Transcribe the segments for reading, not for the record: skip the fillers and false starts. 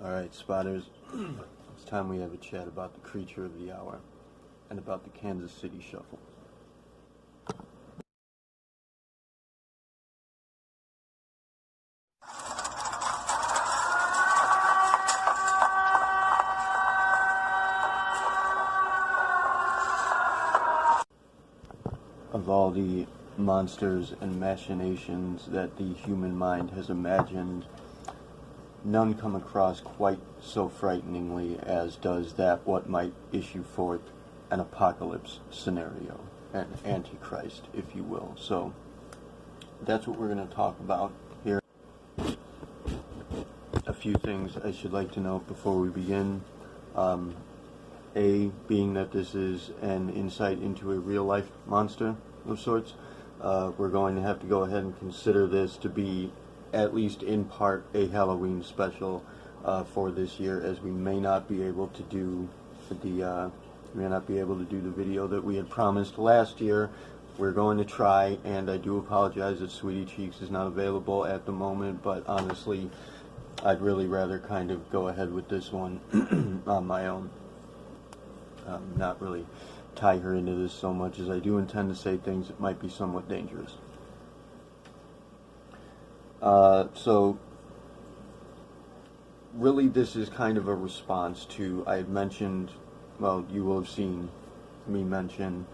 Alright, spotters, it's time we have a chat about the creature of the hour and about the Kansas City Shuffle. Of all the monsters and machinations that the human mind has imagined, none come across quite so frighteningly as does that what might issue forth an apocalypse scenario, an antichrist, if you will. So that's what we're going to talk about here. A few things I should like to note before we begin. A, being that this is an insight into a real-life monster of sorts, we're going to have to go ahead and consider this to be, at least in part, a Halloween special for this year, as we may not be able to do the video that we had promised last year. We're going to try, and I do apologize that Sweetie Cheeks is not available at the moment, but honestly, I'd really rather kind of go ahead with this one on my own. Not really tie her into this so much, as I do intend to say things that might be somewhat dangerous. So really this is kind of a response to, I had mentioned, well, you will have seen me mention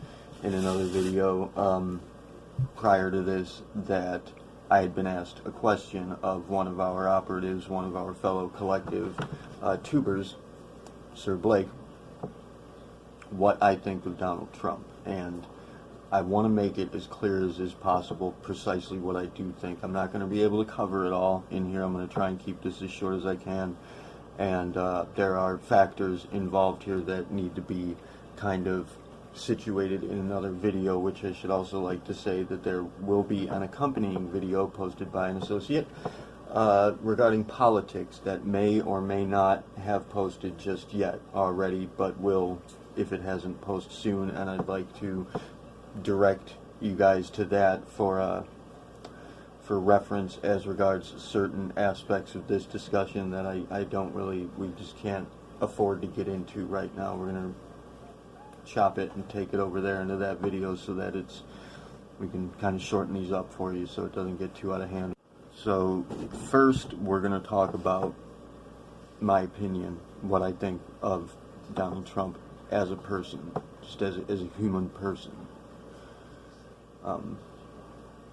in another video prior to this that I had been asked a question of one of our operatives, one of our fellow collective tubers, Sir Blake, what I think of Donald Trump, and I want to make it as clear as is possible precisely what I do think. I'm not going to be able to cover it all in here. I'm going to try and keep this as short as I can, and there are factors involved here that need to be kind of situated in another video, which I should also like to say that there will be an accompanying video posted by an associate regarding politics that may or may not have posted just yet already, but will, if it hasn't, post soon, and I'd like to direct you guys to that for reference as regards certain aspects of this discussion that I don't really, we just can't afford to get into right now. We're going to chop it and take it over there into that video so that we can kind of shorten these up for you so it doesn't get too out of hand. So first we're going to talk about my opinion, what I think of Donald Trump as a person, just as a human person.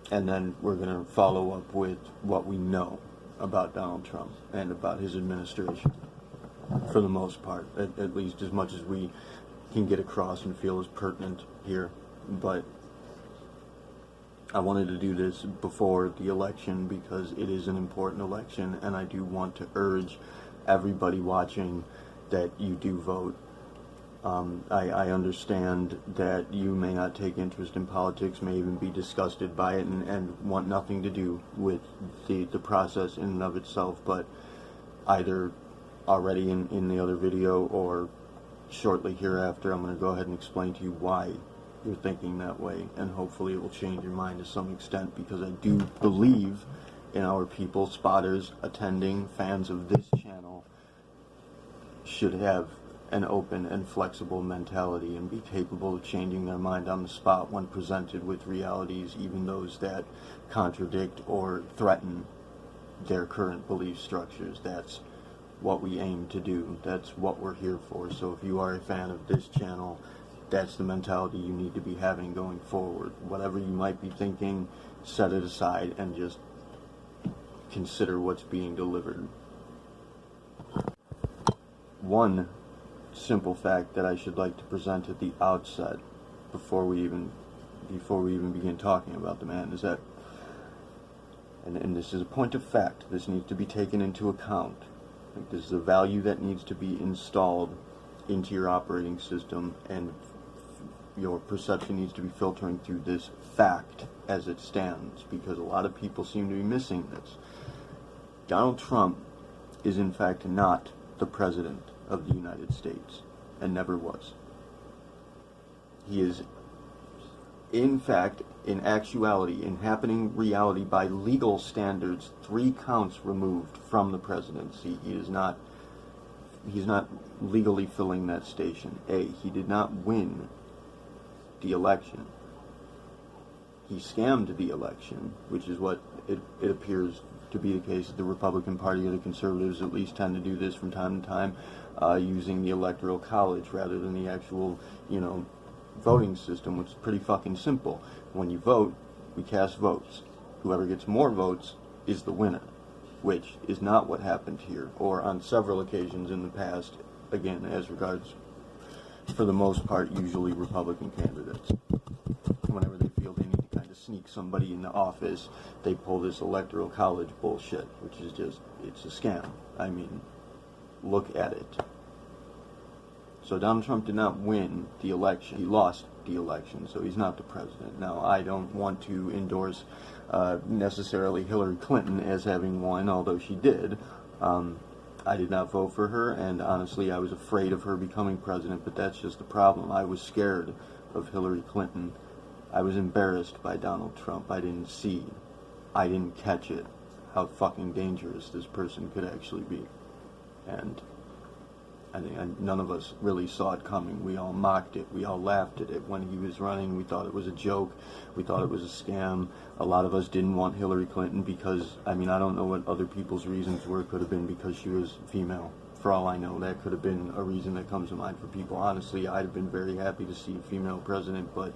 And then we're going to follow up with what we know about Donald Trump and about his administration, for the most part, at least as much as we can get across and feel is pertinent here. But I wanted to do this before the election because it is an important election, and I do want to urge everybody watching that you do vote. I understand that you may not take interest in politics, may even be disgusted by it, and want nothing to do with the process in and of itself, but either already in the other video or shortly hereafter, I'm going to go ahead and explain to you why you're thinking that way, and hopefully it will change your mind to some extent, because I do believe in our people, spotters, attending, fans of this channel should have an open and flexible mentality and be capable of changing their mind on the spot when presented with realities, even those that contradict or threaten their current belief structures. That's what we aim to do. That's what we're here for. So if you are a fan of this channel, that's the mentality you need to be having going forward. Whatever you might be thinking, set it aside and just consider what's being delivered. One simple fact that I should like to present at the outset, before we even begin talking about the man, is that, and this is a point of fact, this needs to be taken into account. Like, this is a value that needs to be installed into your operating system, and your perception needs to be filtering through this fact as it stands, because a lot of people seem to be missing this. Donald Trump is in fact not the President of the United States, and never was. He is, in fact, in actuality, in happening reality, by legal standards, 3 counts removed from the presidency. He is not he's not legally filling that station. He did not win the election. He scammed the election, which is what it appears to be the case. The Republican Party or the Conservatives at least tend to do this from time to time, using the Electoral College rather than the actual, voting system, which is pretty fucking simple. When you vote, we cast votes. Whoever gets more votes is the winner, which is not what happened here, or on several occasions in the past, again, as regards, for the most part, usually Republican candidates. Whenever they feel they need to kind of sneak somebody in the office, they pull this Electoral College bullshit, which is just, it's a scam. I mean, look at it. So Donald Trump did not win the election. He lost the election, so he's not the president. Now, I don't want to endorse necessarily Hillary Clinton as having won, although she did. I did not vote for her, and honestly, I was afraid of her becoming president, but that's just the problem. I was scared of Hillary Clinton. I was embarrassed by Donald Trump. I didn't catch it, how fucking dangerous this person could actually be. And I think none of us really saw it coming. We all mocked it. We all laughed at it. When he was running, we thought it was a joke. We thought it was a scam. A lot of us didn't want Hillary Clinton because, I don't know what other people's reasons were. It could have been because she was female. For all I know, that could have been a reason that comes to mind for people. Honestly, I'd have been very happy to see a female president, but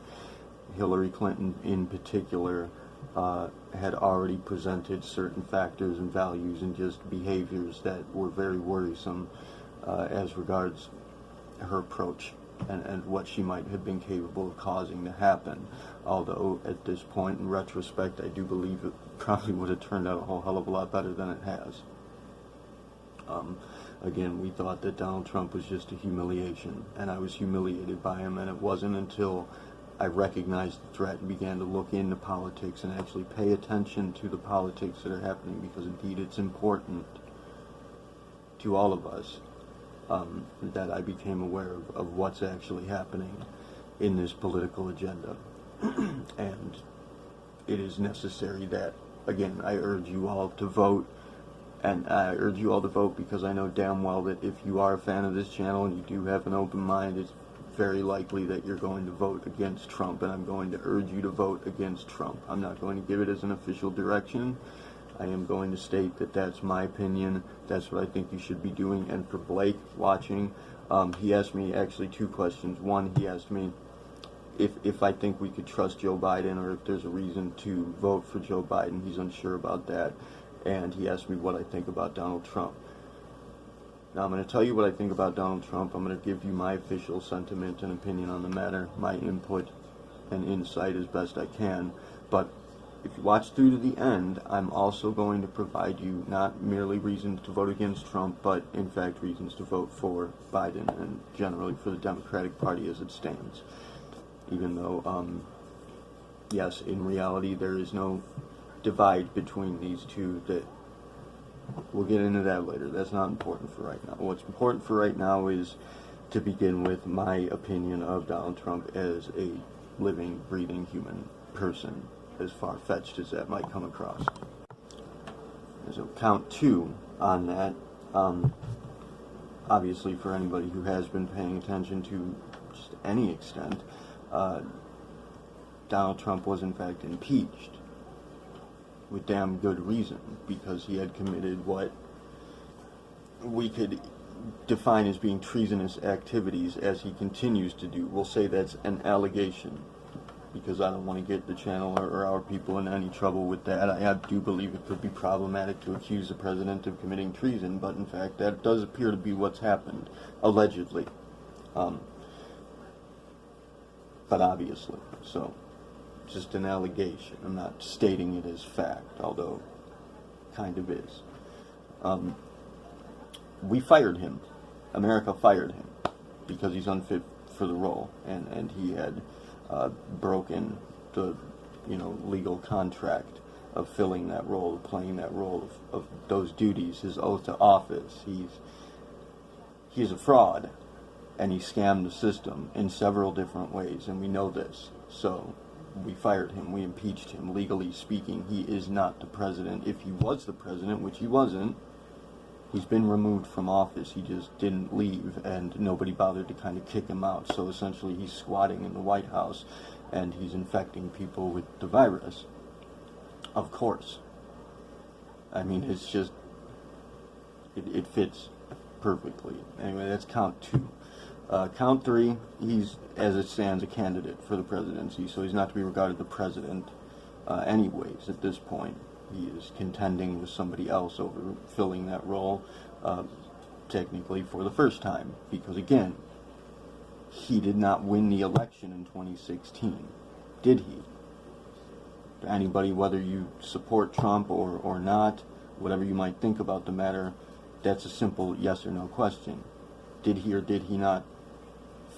Hillary Clinton in particular had already presented certain factors and values and just behaviors that were very worrisome as regards her approach and what she might have been capable of causing to happen. Although at this point, in retrospect, I do believe it probably would have turned out a whole hell of a lot better than it has. Again, we thought that Donald Trump was just a humiliation, and I was humiliated by him, and it wasn't until I recognized the threat and began to look into politics and actually pay attention to the politics that are happening, because indeed it's important to all of us, that I became aware of what's actually happening in this political agenda. And it is necessary that, again, I urge you all to vote. And I urge you all to vote because I know damn well that if you are a fan of this channel and you do have an open mind, it's very likely that you're going to vote against Trump, and I'm going to urge you to vote against Trump. I'm not going to give it as an official direction. I am going to state that that's my opinion. That's what I think you should be doing. And for Blake watching, he asked me actually two questions. One, he asked me if I think we could trust Joe Biden, or if there's a reason to vote for Joe Biden. He's unsure about that. And he asked me what I think about Donald Trump. Now, I'm going to tell you what I think about Donald Trump. I'm going to give you my official sentiment and opinion on the matter, my input and insight as best I can. But if you watch through to the end, I'm also going to provide you not merely reasons to vote against Trump, but in fact reasons to vote for Biden and generally for the Democratic Party as it stands. Even though, yes, in reality there is no divide between these two. That we'll get into that later. That's not important for right now. What's important for right now is to begin with my opinion of Donald Trump as a living, breathing human person, as far-fetched as that might come across. So count two on that. Obviously, for anybody who has been paying attention to just any extent, Donald Trump was in fact impeached with damn good reason, because he had committed what we could define as being treasonous activities, as he continues to do. We'll say that's an allegation, because I don't want to get the channel or our people in any trouble with that. I do believe it could be problematic to accuse the president of committing treason, but in fact that does appear to be what's happened, allegedly. But obviously, so just an allegation. I'm not stating it as fact, although kind of is. We fired him. America fired him because he's unfit for the role, and he had broken the legal contract of filling that role, playing that role of those duties, his oath to office. He's a fraud, and he scammed the system in several different ways, and we know this. So we fired him, we impeached him. Legally speaking, he is not the president. If he was the president, which he wasn't, He's been removed from office. He just didn't leave, and nobody bothered to kind of kick him out. So essentially, he's squatting in the White House, and he's infecting people with the virus. Of course. I mean, it's just, it fits perfectly. Anyway, that's count 2. Count 3, he's, as it stands, a candidate for the presidency, so he's not to be regarded the president anyways at this point. He is contending with somebody else over filling that role, technically for the first time, because again, he did not win the election in 2016, did he? Anybody, whether you support Trump or not, whatever you might think about the matter, that's a simple yes or no question. Did he or did he not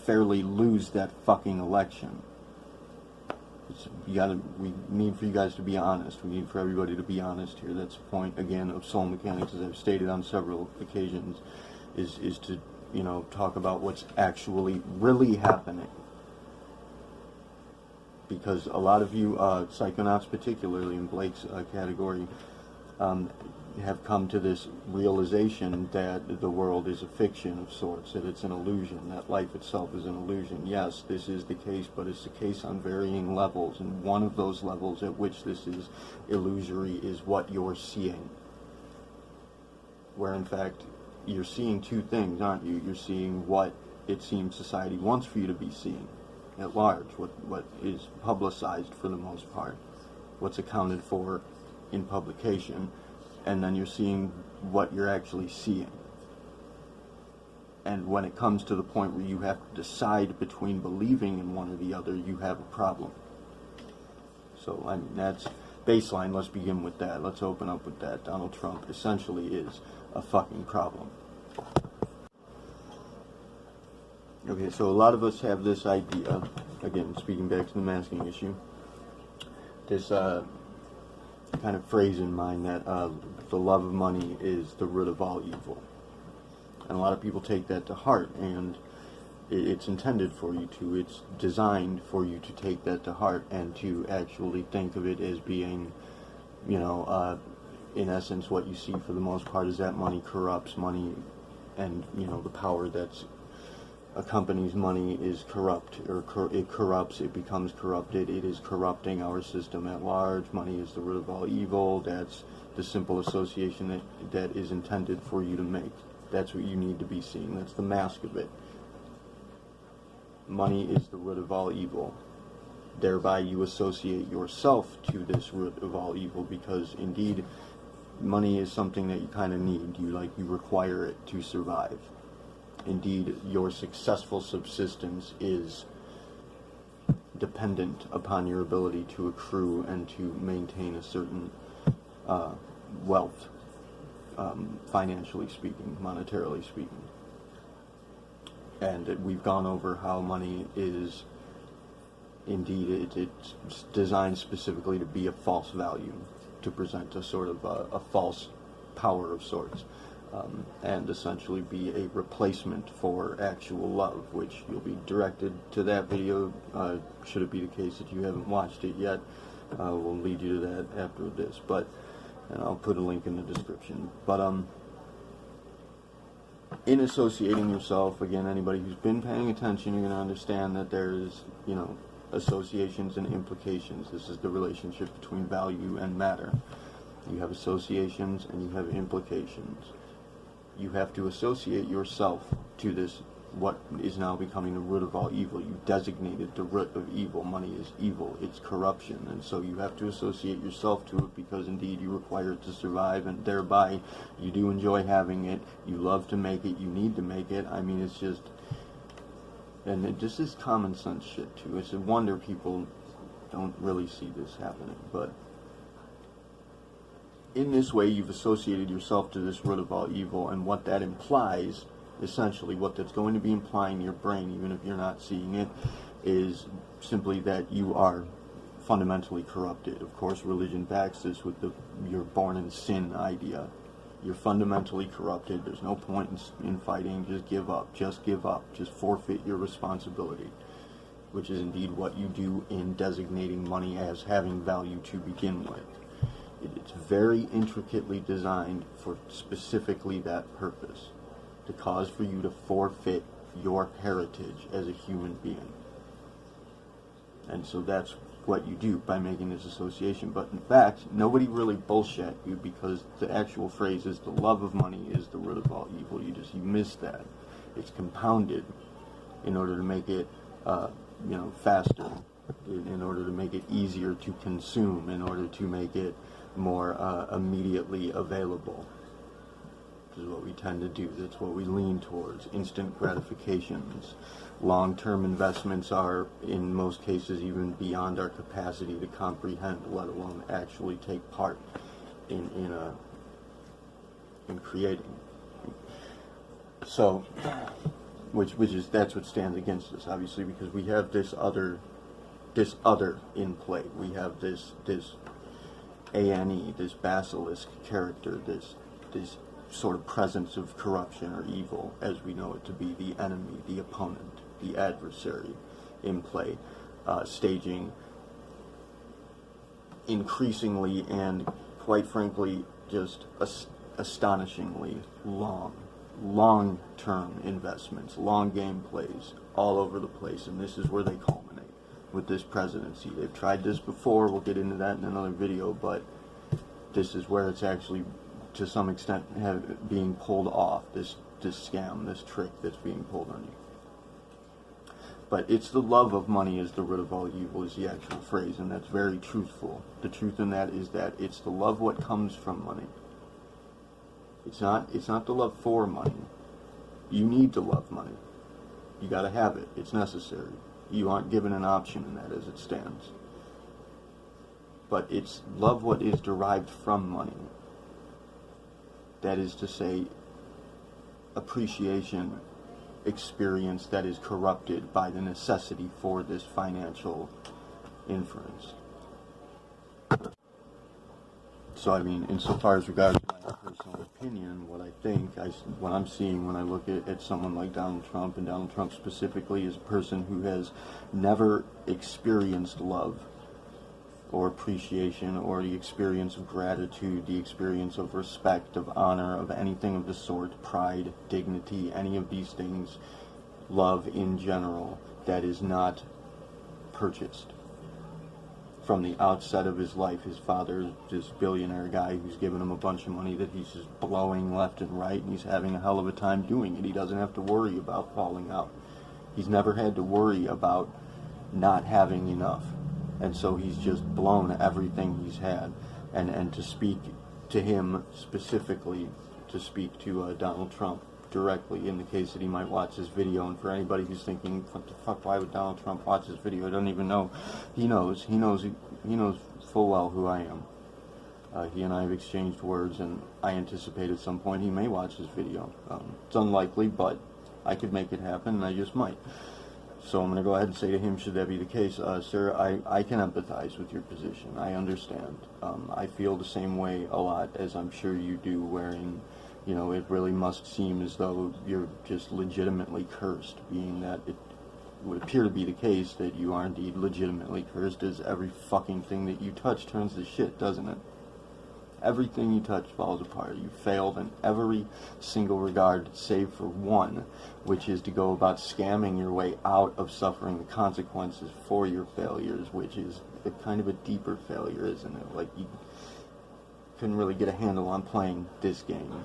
fairly lose that fucking election? We need for you guys to be honest. We need for everybody to be honest here. That's the point, again, of soul mechanics, as I've stated on several occasions, is to, talk about what's actually really happening. Because a lot of you, psychonauts particularly in Blake's category, have come to this realization that the world is a fiction of sorts, that it's an illusion, that life itself is an illusion. Yes, this is the case, but it's the case on varying levels, and one of those levels at which this is illusory is what you're seeing. Where in fact, you're seeing two things, aren't you? You're seeing what it seems society wants for you to be seeing at large, what is publicized for the most part, what's accounted for in publication, and then you're seeing what you're actually seeing. And when it comes to the point where you have to decide between believing in one or the other, you have a problem. So, I mean, that's baseline. Let's begin with that. Let's open up with that. Donald Trump essentially is a fucking problem. Okay, so a lot of us have this idea, again, speaking back to the masking issue, this kind of phrase in mind that the love of money is the root of all evil. And a lot of people take that to heart, and it's intended for you to, it's designed for you to take that to heart and to actually think of it as being, in essence, what you see for the most part is that money corrupts. Money and, the power that's accompanies money is corrupt, or it corrupts, it becomes corrupted, it is corrupting our system at large. Money is the root of all evil. That's the simple association that is intended for you to make. That's what you need to be seeing. That's the mask of it. Money is the root of all evil. Thereby you associate yourself to this root of all evil, because indeed money is something that you kind of need. You require it to survive. Indeed, your successful subsistence is dependent upon your ability to accrue and to maintain a certain wealth, financially speaking, monetarily speaking. And we've gone over how money is, indeed, it's designed specifically to be a false value, to present a sort of a false power of sorts. And essentially be a replacement for actual love, which you'll be directed to that video, should it be the case that you haven't watched it yet. We'll lead you to that after this, and I'll put a link in the description. But in associating yourself, again, anybody who's been paying attention, you're going to understand that there's, associations and implications. This is the relationship between value and matter. You have associations and you have implications. You have to associate yourself to this, what is now becoming the root of all evil. You designated the root of evil. Money is evil. It's corruption. And so you have to associate yourself to it, because indeed you require it to survive, and thereby you do enjoy having it. You love to make it. You need to make it. I mean, it's just, and this is common sense shit too. It's a wonder people don't really see this happening. But in this way, you've associated yourself to this root of all evil, and what that implies, essentially, what that's going to be implying in your brain, even if you're not seeing it, is simply that you are fundamentally corrupted. Of course, religion backs this with the "you're born in sin" idea. You're fundamentally corrupted. There's no point in fighting. Just give up. Just give up. Just forfeit your responsibility, which is indeed what you do in designating money as having value to begin with. It's very intricately designed for specifically that purpose, to cause for you to forfeit your heritage as a human being. And so that's what you do by making this association. But in fact, nobody really bullshit you, because the actual phrase is the love of money is the root of all evil. You miss that. It's compounded in order to make it faster, in order to make it easier to consume, in order to make it more immediately available. Which is what we tend to do. That's what we lean towards. Instant gratifications. Long-term investments are, in most cases, even beyond our capacity to comprehend, let alone actually take part in creating. So, that's what stands against us, obviously, because we have this other in play. We have this ANE, this basilisk character, this sort of presence of corruption or evil, as we know it to be, the enemy, the opponent, the adversary in play, staging increasingly and, quite frankly, just astonishingly long-term investments, long game plays all over the place, and this is where they culminate with this presidency. They've tried this before, we'll get into that in another video, but this is where it's actually, to some extent, being pulled off, this scam, this trick that's being pulled on you. But it's the love of money is the root of all evil is the actual phrase, and that's very truthful. The truth in that is that it's the love what comes from money. It's not the love for money. You need to love money. You gotta have it. It's necessary. You aren't given an option in that as it stands. But it's love what is derived from money. That is to say, appreciation, experience that is corrupted by the necessity for this financial inference. So, I mean, insofar as regards to my personal opinion, what I think, what I'm seeing when I look at someone like Donald Trump, and Donald Trump specifically is a person who has never experienced love or appreciation or the experience of gratitude, the experience of respect, of honor, of anything of the sort, pride, dignity, any of these things, love in general, that is not purchased. From the outset of his life, his father, this billionaire guy who's given him a bunch of money that he's just blowing left and right, and he's having a hell of a time doing it. He doesn't have to worry about falling out. He's never had to worry about not having enough. And so he's just blown everything he's had. And to speak to him specifically, to speak to Donald Trump directly, in the case that he might watch this video, and for anybody who's thinking, what the fuck, why would Donald Trump watch this video? I don't even know. He knows full well who I am. He and I have exchanged words, and I anticipate at some point he may watch this video. It's unlikely, but I could make it happen, and I just might. So I'm going to go ahead and say to him, should that be the case, sir, I can empathize with your position. I understand. I feel the same way a lot, as I'm sure you do, wherein, it really must seem as though you're just legitimately cursed, being that it would appear to be the case that you are indeed legitimately cursed, as every fucking thing that you touch turns to shit, doesn't it? Everything you touch falls apart. You failed in every single regard, save for one, which is to go about scamming your way out of suffering the consequences for your failures, which is a kind of a deeper failure, isn't it? Like, you couldn't really get a handle on playing this game,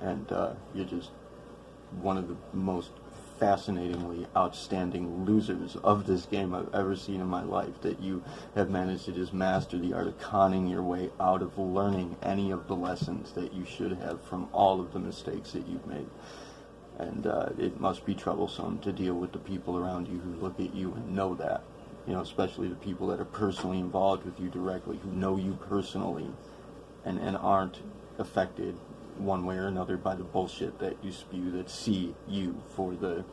and you're just one of the most fascinatingly outstanding losers of this game I've ever seen in my life, that you have managed to just master the art of conning your way out of learning any of the lessons that you should have from all of the mistakes that you've made. And it must be troublesome to deal with the people around you who look at you and know that, especially the people that are personally involved with you directly, who know you personally and aren't affected one way or another by the bullshit that you spew, that see you for the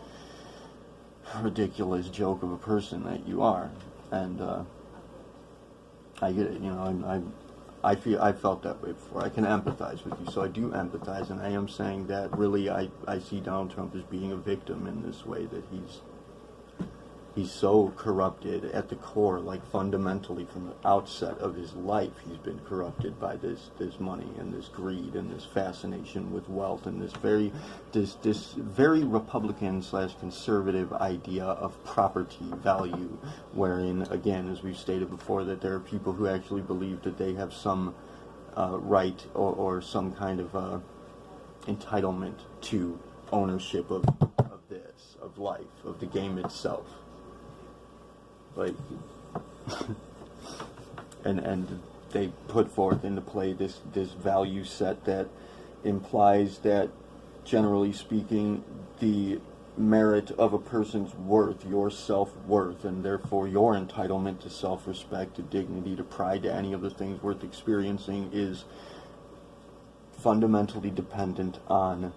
ridiculous joke of a person that you are. And I get it, I felt that way before. I can empathize with you, so I do empathize, and I am saying that really I see Donald Trump as being a victim in this way, that he's He's so corrupted at the core, like fundamentally from the outset of his life, he's been corrupted by this money and this greed and this fascination with wealth and this very Republican / conservative idea of property value, wherein, again, as we've stated before, that there are people who actually believe that they have some right or some kind of entitlement to ownership of this, of life, of the game itself. Like, and they put forth into play this value set that implies that, generally speaking, the merit of a person's worth, your self-worth, and therefore your entitlement to self-respect, to dignity, to pride, to any of the things worth experiencing, is fundamentally dependent on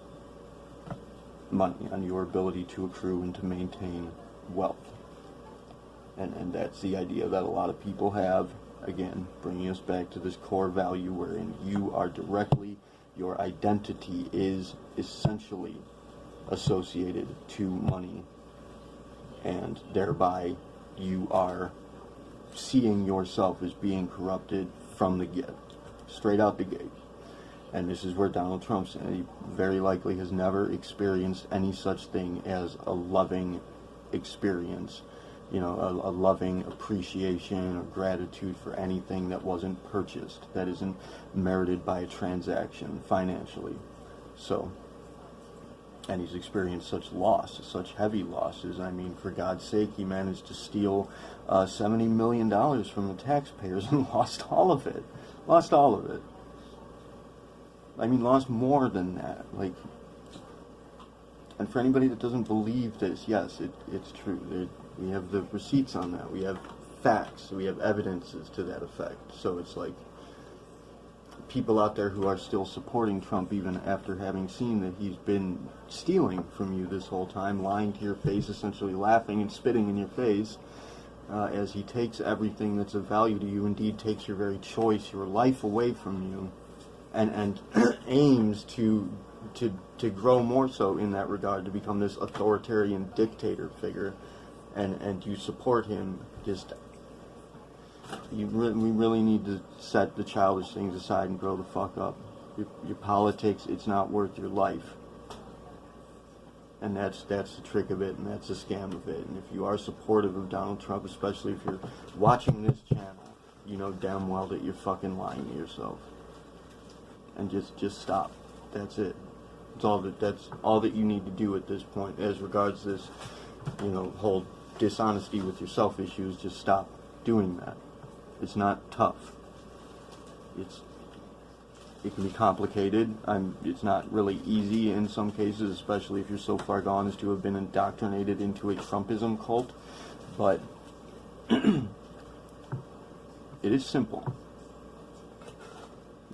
money, on your ability to accrue and to maintain wealth. And that's the idea that a lot of people have, again, bringing us back to this core value wherein you are directly, your identity is essentially associated to money, and thereby you are seeing yourself as being corrupted from the get, straight out the gate. And this is where Donald Trump, he very likely has never experienced any such thing as a loving experience, you know, a loving appreciation or gratitude for anything that wasn't purchased, that isn't merited by a transaction financially. So, and he's experienced such loss, such heavy losses. I mean, for God's sake, he managed to steal $70 million from the taxpayers and lost all of it. Lost all of it. I mean, lost more than that. Like, and for anybody that doesn't believe this, yes, it's true. We have the receipts on that. We have facts. We have evidences to that effect. So it's like people out there who are still supporting Trump even after having seen that he's been stealing from you this whole time, lying to your face, essentially laughing and spitting in your face, as he takes everything that's of value to you, indeed takes your very choice, your life away from you, and aims to grow more so in that regard, to become this authoritarian dictator figure, and you support him. Just we really need to set the childish things aside and grow the fuck up. Your politics, it's not worth your life, and that's the trick of it, and that's the scam of it. And if you are supportive of Donald Trump, especially if you're watching this channel, you know damn well that you're fucking lying to yourself. And just stop. That's it. That's all that you need to do at this point. As regards this, you know, whole dishonesty with yourself issues, just stop doing that. It's not tough. It can be complicated. It's not really easy in some cases, especially if you're so far gone as to have been indoctrinated into a Trumpism cult. But it is simple.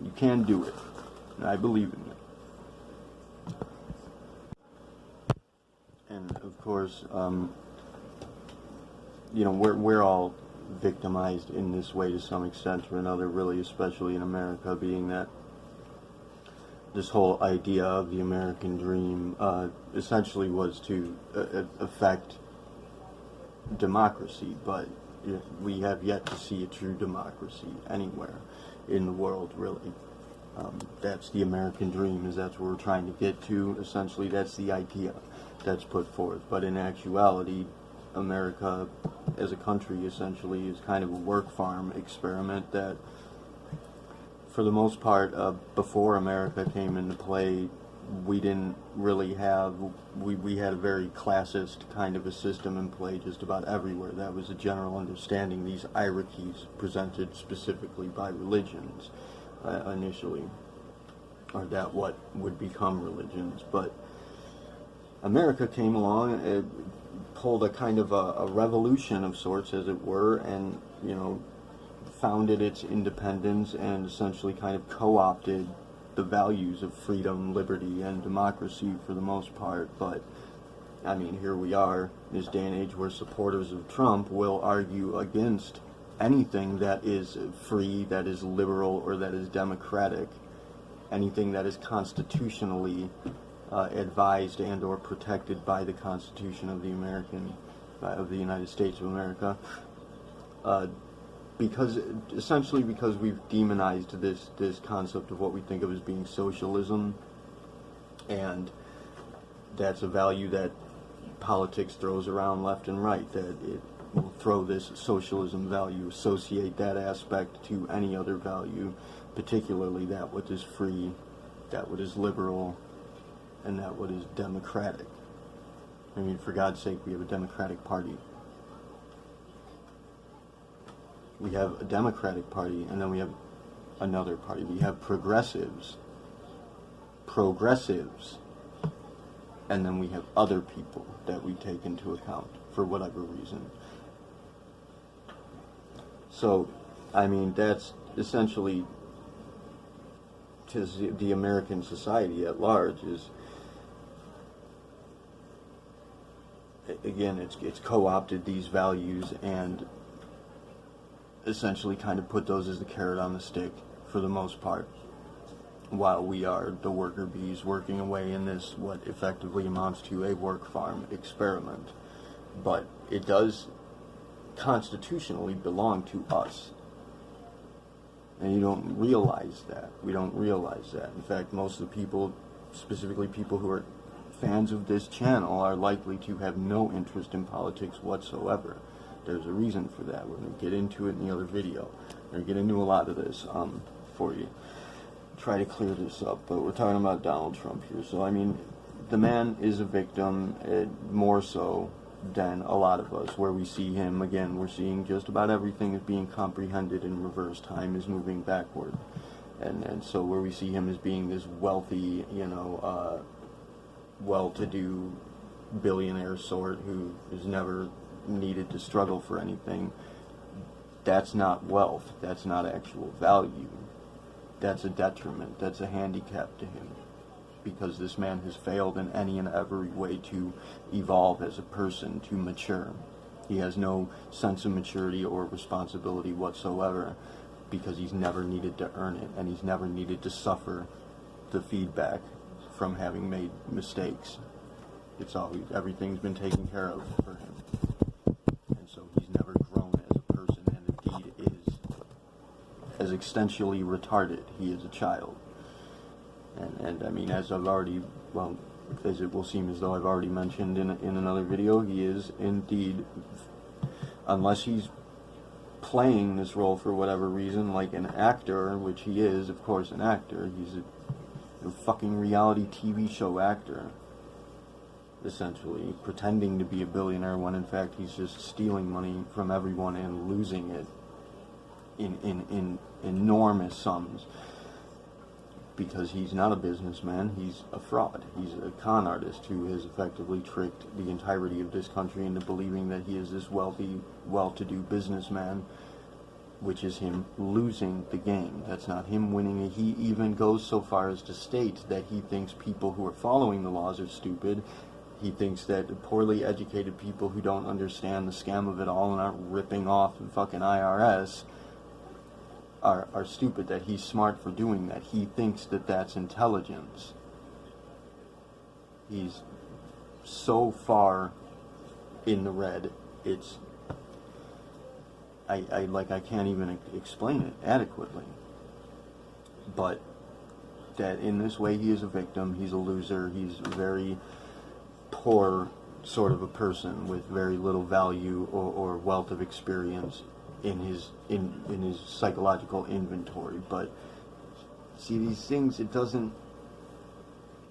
You can do it. And I believe in it. And of course, you know, we're all victimized in this way to some extent or another, really, especially in America, being that this whole idea of the American dream essentially was to affect democracy, but we have yet to see a true democracy anywhere in the world, really. That's the American dream, is that's where we're trying to get to. Essentially, that's the idea that's put forth. But in actuality, America as a country essentially is kind of a work farm experiment that, for the most part, before America came into play, we didn't really have, we had a very classist kind of a system in play just about everywhere. That was a general understanding, these hierarchies presented specifically by religions. Initially, or that what would become religions. But America came along, it pulled a kind of a revolution of sorts, as it were, and, you know, founded its independence and essentially kind of co-opted the values of freedom, liberty, and democracy for the most part. But I mean, here we are in this day and age where supporters of Trump will argue against anything that is free, that is liberal, or that is democratic, anything that is constitutionally advised and or protected by the Constitution of the American of the United States of America, essentially because we've demonized this concept of what we think of as being socialism, and that's a value that politics throws around left and right, that it will throw this socialism value, associate that aspect to any other value, particularly that what is free, that what is liberal, and that what is democratic. I mean, for God's sake, we have a Democratic Party. We have a Democratic Party, and then we have another party. We have progressives, and then we have other people that we take into account for whatever reason. So, I mean, that's essentially to the American society at large is, again, it's co-opted these values and essentially kind of put those as the carrot on the stick for the most part, while we are the worker bees working away in this, what effectively amounts to a work farm experiment. But it does constitutionally belong to us. And you don't realize that. We don't realize that. In fact, most of the people, specifically people who are fans of this channel, are likely to have no interest in politics whatsoever. There's a reason for that. We're going to get into it in the other video. We're going to get into a lot of this for you. Try to clear this up, but we're talking about Donald Trump here. So, I mean, the man is a victim, more so than a lot of us. Where we see him, again, we're seeing just about everything is being comprehended in reverse. Time is moving backward. And so where we see him as being this wealthy, well-to-do billionaire sort who has never needed to struggle for anything, that's not wealth. That's not actual value. That's a detriment. That's a handicap to him, because this man has failed in any and every way to evolve as a person, to mature. He has no sense of maturity or responsibility whatsoever, because he's never needed to earn it, and he's never needed to suffer the feedback from having made mistakes. It's always, everything's been taken care of for him. And so he's never grown as a person, and indeed is as existentially retarded. He is a child. And I mean, as I've already, well, as it will seem as though I've already mentioned in another video, he is indeed, unless he's playing this role for whatever reason, like an actor, which he is, of course, an actor. He's a fucking reality TV show actor, essentially, pretending to be a billionaire when in fact he's just stealing money from everyone and losing it in enormous sums. Because he's not a businessman, he's a fraud. He's a con artist who has effectively tricked the entirety of this country into believing that he is this wealthy, well-to-do businessman, which is him losing the game. That's not him winning. He even goes so far as to state that he thinks people who are following the laws are stupid. He thinks that poorly educated people who don't understand the scam of it all and aren't ripping off the fucking IRS are stupid, that he's smart for doing that. He thinks that that's intelligence. He's so far in the red, it's I can't even explain it adequately. But that in this way he is a victim, he's a loser, he's a very poor sort of a person with very little value or wealth of experience in his psychological inventory. But see, these things, it doesn't,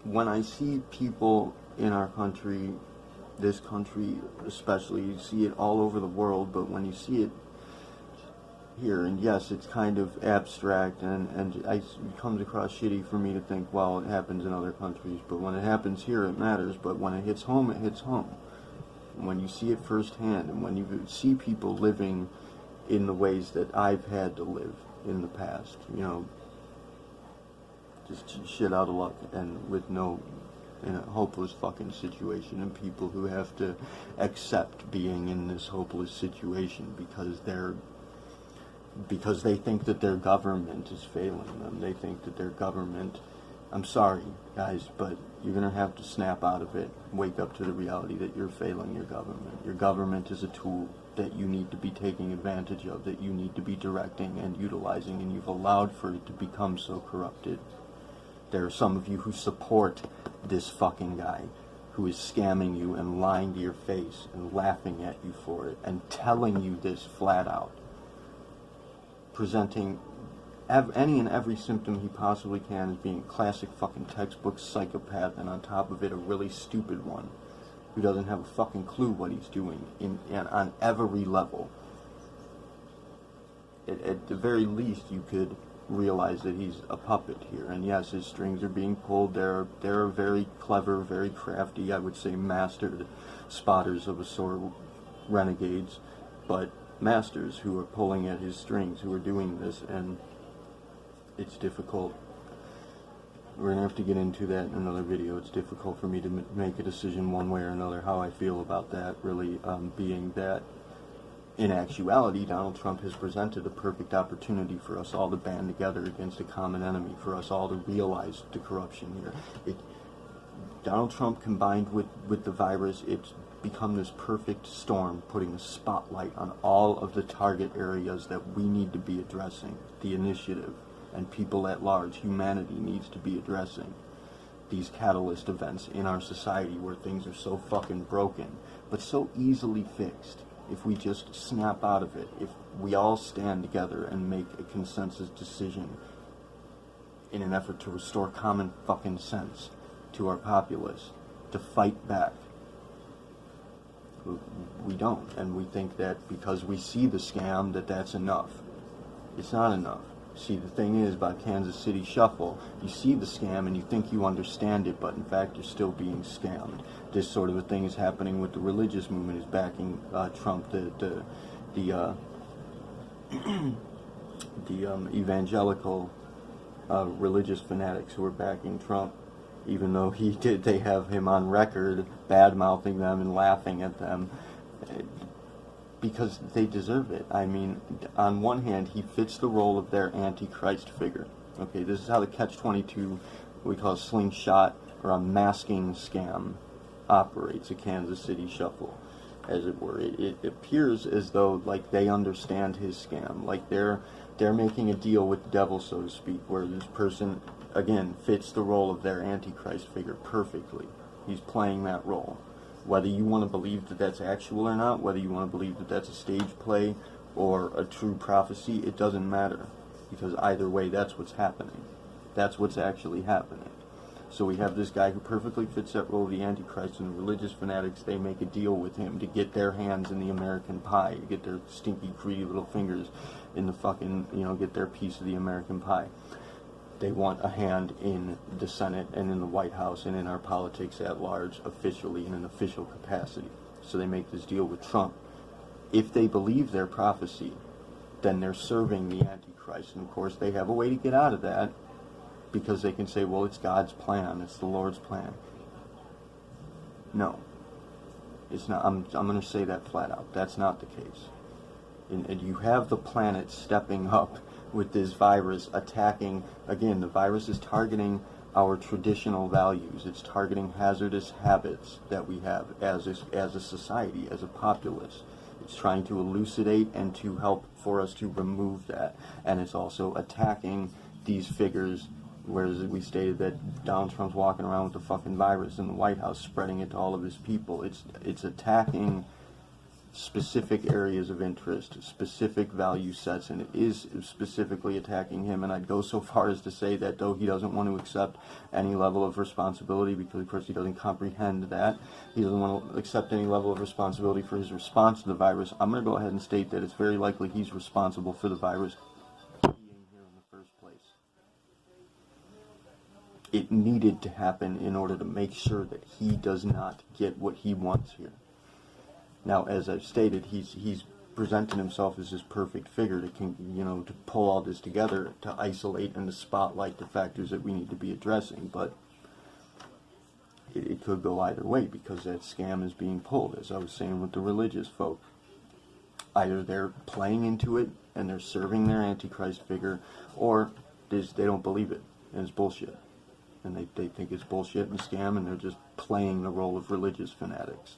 when I see people in our country, this country especially, you see it all over the world, but when you see it here, and yes, it's kind of abstract, and it comes across shitty for me to think, well, it happens in other countries, but when it happens here, it matters. But when it hits home, it hits home. And when you see it firsthand, and when you see people living in the ways that I've had to live in the past, just shit out of luck, and with no, in a hopeless fucking situation, and people who have to accept being in this hopeless situation because they think that their government is failing them. They think that their government I'm sorry, guys, but you're going to have to snap out of it, wake up to the reality that you're failing your government. Your government is a tool that you need to be taking advantage of, that you need to be directing and utilizing, and you've allowed for it to become so corrupted. There are some of you who support this fucking guy who is scamming you and lying to your face and laughing at you for it and telling you this flat out, presenting any and every symptom he possibly can as being a classic fucking textbook psychopath, and on top of it a really stupid one who doesn't have a fucking clue what he's doing on every level. At the very least, you could realize that he's a puppet here, and yes, his strings are being pulled. They're very clever, very crafty, I would say mastered spotters of a sort, renegades, but masters who are pulling at his strings, who are doing this, and it's difficult. We're gonna have to get into that in another video. It's difficult for me to make a decision one way or another how I feel about that, really, being that in actuality, Donald Trump has presented a perfect opportunity for us all to band together against a common enemy, for us all to realize the corruption here. Donald Trump combined with the virus, it's become this perfect storm, putting a spotlight on all of the target areas that we need to be addressing. The initiative and people at large, humanity needs to be addressing. These catalyst events in our society where things are so fucking broken, but so easily fixed. If we just snap out of it, if we all stand together and make a consensus decision in an effort to restore common fucking sense to our populace, to fight back. We don't, and we think that because we see the scam that that's enough. It's not enough. See, the thing is, about Kansas City Shuffle, you see the scam and you think you understand it, but in fact you're still being scammed. This sort of a thing is happening with the religious movement, is backing Trump. The evangelical religious fanatics who are backing Trump, even though they have him on record bad-mouthing them and laughing at them, because they deserve it. I mean, on one hand, he fits the role of their antichrist figure. Okay, this is how the Catch-22, we call a slingshot or a masking scam, operates, a Kansas City Shuffle, as it were. It appears as though, like, they understand his scam, like they're making a deal with the devil, so to speak, where this person, again, fits the role of their antichrist figure perfectly. He's playing that role. Whether you want to believe that that's actual or not, whether you want to believe that that's a stage play or a true prophecy, it doesn't matter. Because either way, that's what's happening. That's what's actually happening. So we have this guy who perfectly fits that role of the Antichrist, and the religious fanatics, they make a deal with him to get their hands in the American pie, to get their stinky, greedy little fingers in the fucking, get their piece of the American pie. They want a hand in the Senate and in the White House and in our politics at large, officially, in an official capacity. So they make this deal with Trump. If they believe their prophecy, then they're serving the Antichrist. And of course, they have a way to get out of that, because they can say, well, it's God's plan, it's the Lord's plan. No. It's not. I'm going to say that flat out. That's not the case. And you have the planet stepping up with this virus attacking. Again, the virus is targeting our traditional values. It's targeting hazardous habits that we have as a society, as a populace. It's trying to elucidate and to help for us to remove that. And it's also attacking these figures, whereas we stated that Donald Trump's walking around with the fucking virus in the White House, spreading it to all of his people. It's attacking specific areas of interest, specific value sets, and it is specifically attacking him. And I'd go so far as to say that though he doesn't want to accept any level of responsibility, because of course he doesn't comprehend that, he doesn't want to accept any level of responsibility for his response to the virus, I'm going to go ahead and state that it's very likely he's responsible for the virus being here in the first place. It needed to happen in order to make sure that he does not get what he wants here. Now, as I've stated, he's presented himself as this perfect figure to pull all this together, to isolate and to spotlight the factors that we need to be addressing. But it could go either way, because that scam is being pulled, as I was saying with the religious folk. Either they're playing into it and they're serving their Antichrist figure, or they don't believe it and it's bullshit. and they think it's bullshit and scam, and they're just playing the role of religious fanatics,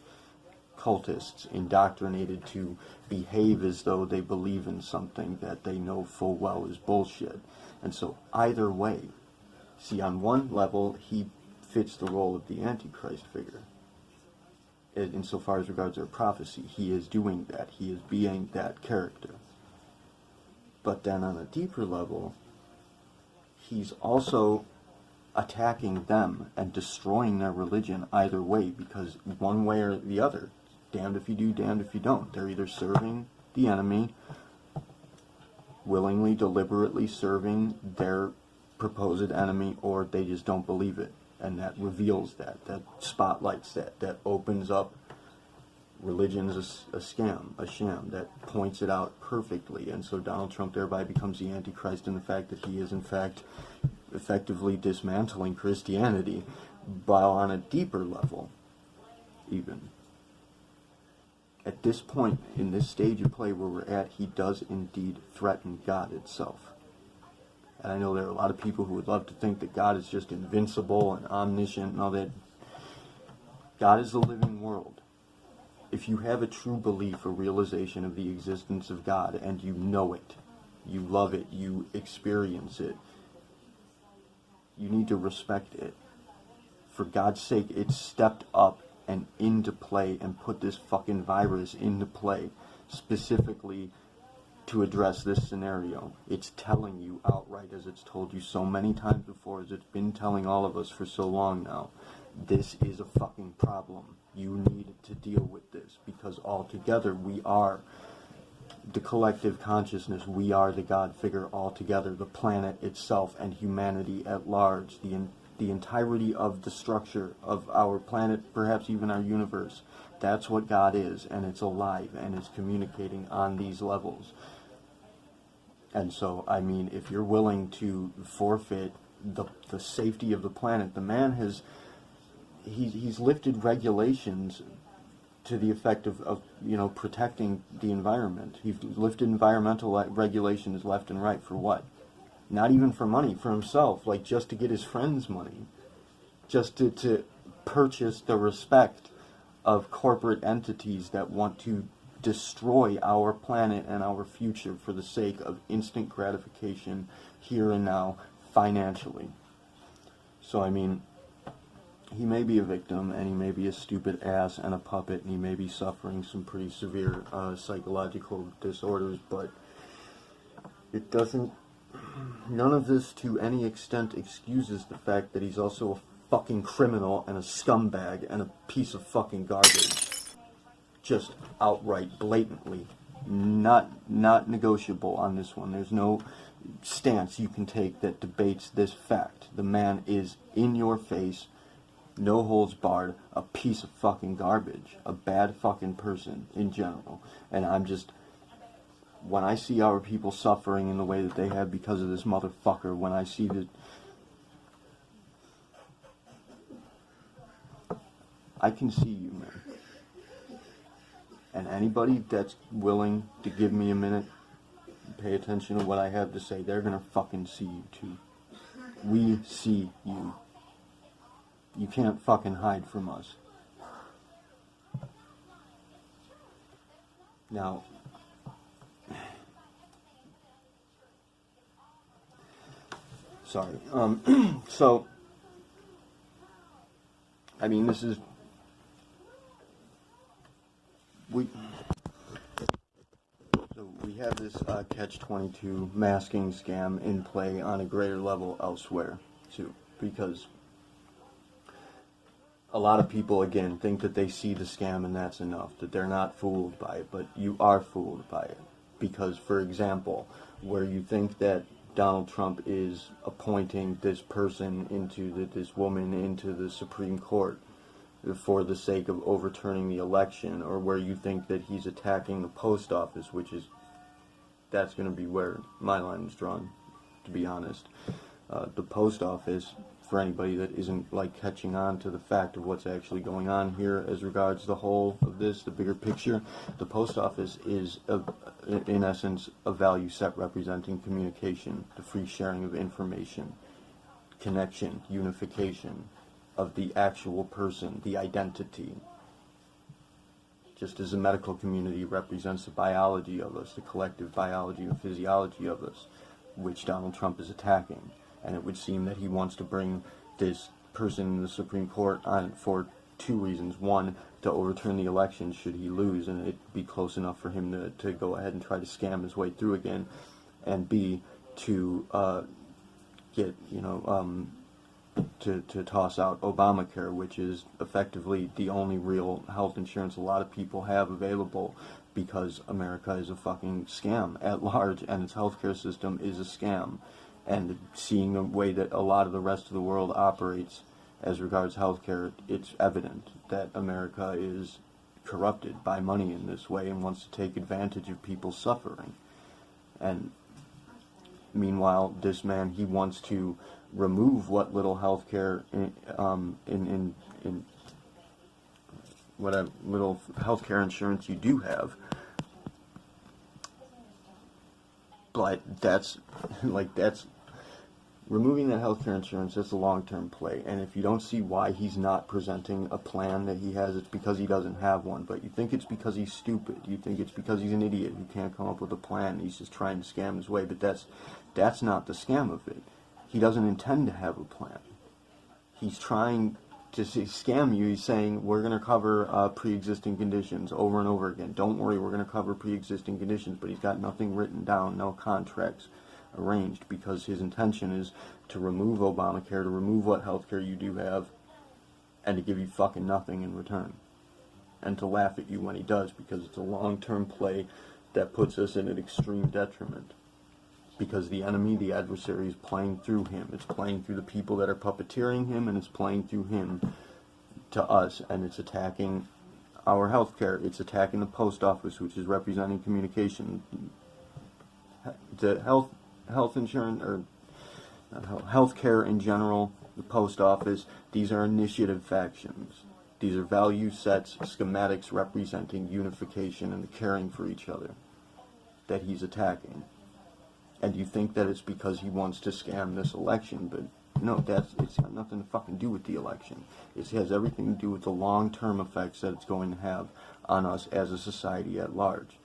cultists, indoctrinated to behave as though they believe in something that they know full well is bullshit. And so either way, see, on one level, he fits the role of the Antichrist figure. Insofar as regards our prophecy, he is doing that. He is being that character. But then on a deeper level, he's also attacking them and destroying their religion either way, because one way or the other, damned if you do, damned if you don't. They're either serving the enemy, willingly, deliberately serving their proposed enemy, or they just don't believe it. And that reveals that spotlights that opens up religion is a scam, a sham, that points it out perfectly. And so Donald Trump thereby becomes the Antichrist in the fact that he is in fact effectively dismantling Christianity, while on a deeper level, even. At this point, in this stage of play where we're at, he does indeed threaten God itself. And I know there are a lot of people who would love to think that God is just invincible and omniscient and all that. God is the living world. If you have a true belief or realization of the existence of God, and you know it, you love it, you experience it, you need to respect it. For God's sake, it's stepped up and into play and put this fucking virus into play specifically to address this scenario. It's telling you outright, as it's told you so many times before, as it's been telling all of us for so long now, this is a fucking problem. You need to deal with this, because altogether we are the collective consciousness. We are the God figure altogether, the planet itself and humanity at large, the entirety of the structure of our planet, perhaps even our universe. That's what God is, and it's alive and is communicating on these levels. And so, I mean, if you're willing to forfeit the safety of the planet, the man has, he's lifted regulations to the effect of protecting the environment. He's lifted environmental regulations left and right for what? Not even for money, for himself, like just to get his friends money, just to purchase the respect of corporate entities that want to destroy our planet and our future for the sake of instant gratification here and now financially. So I mean, he may be a victim, and he may be a stupid ass and a puppet, and he may be suffering some pretty severe psychological disorders, but it doesn't, none of this to any extent excuses the fact that he's also a fucking criminal and a scumbag and a piece of fucking garbage. Just outright, blatantly, not negotiable on this one. There's no stance you can take that debates this fact. The man is in your face, no holds barred, a piece of fucking garbage, a bad fucking person in general. And I'm just, when I see our people suffering in the way that they have because of this motherfucker, when I see that, I can see you, man. And anybody that's willing to give me a minute, pay attention to what I have to say, they're gonna fucking see you too. We see you. You can't fucking hide from us. Now, sorry. So, I mean, this is, we have this catch-22 masking scam in play on a greater level elsewhere too, because a lot of people, again, think that they see the scam and that's enough, that they're not fooled by it, but you are fooled by it. Because, for example, where you think that Donald Trump is appointing this person this woman into the Supreme Court for the sake of overturning the election, or where you think that he's attacking the post office, that's going to be where my line is drawn, to be honest. The post office, for anybody that isn't like catching on to the fact of what's actually going on here as regards the whole of this, the bigger picture, the post office is, in essence, a value set representing communication, the free sharing of information, connection, unification of the actual person, the identity. Just as the medical community represents the biology of us, the collective biology and physiology of us, which Donald Trump is attacking. And it would seem that he wants to bring this person in the Supreme Court on for two reasons. One, to overturn the election should he lose, and it'd be close enough for him to go ahead and try to scam his way through again. And B, to get, to toss out Obamacare, which is effectively the only real health insurance a lot of people have available, because America is a fucking scam at large, and its healthcare system is a scam. And seeing the way that a lot of the rest of the world operates as regards healthcare, it's evident that America is corrupted by money in this way and wants to take advantage of people's suffering. And meanwhile, this man, he wants to remove what little healthcare in what little healthcare insurance you do have. But that's removing that healthcare insurance. That's a long-term play, and if you don't see why he's not presenting a plan that he has, it's because he doesn't have one. But you think it's because he's stupid. You think it's because he's an idiot who can't come up with a plan. He's just trying to scam his way. But that's not the scam of it. He doesn't intend to have a plan. He's trying to scam you. He's saying, we're going to cover pre-existing conditions over and over again. Don't worry, we're going to cover pre-existing conditions. But he's got nothing written down, no contracts arranged, because his intention is to remove Obamacare, to remove what healthcare you do have, and to give you fucking nothing in return. And to laugh at you when he does, because it's a long-term play that puts us in an extreme detriment. Because the enemy, the adversary, is playing through him. It's playing through the people that are puppeteering him, and it's playing through him to us, and it's attacking our healthcare. It's attacking the post office, which is representing communication. The health insurance, or healthcare in general, the post office, these are initiative factions. These are value sets, schematics representing unification and the caring for each other that he's attacking. And you think that it's because he wants to scam this election, but no, it's got nothing to fucking do with the election. It has everything to do with the long-term effects that it's going to have on us as a society at large.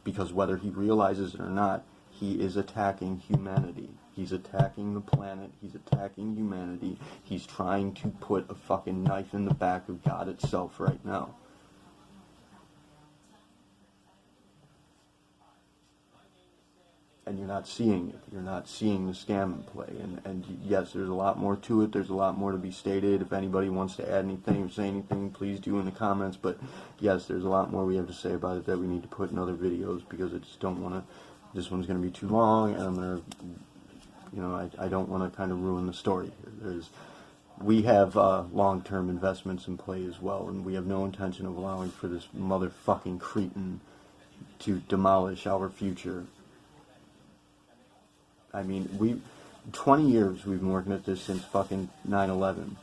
Because whether he realizes it or not, he is attacking humanity. He's attacking the planet. He's attacking humanity. He's trying to put a fucking knife in the back of God itself right now. And you're not seeing it. You're not seeing the scam in play. And yes, there's a lot more to it. There's a lot more to be stated. If anybody wants to add anything or say anything, please do in the comments. But yes, there's a lot more we have to say about it that we need to put in other videos, because I just don't want to. This one's going to be too long, and I'm going to, I don't want to kind of ruin the story here. We have long-term investments in play as well, and we have no intention of allowing for this motherfucking cretin to demolish our future. I mean, 20 years we've been working at this since fucking 9/11.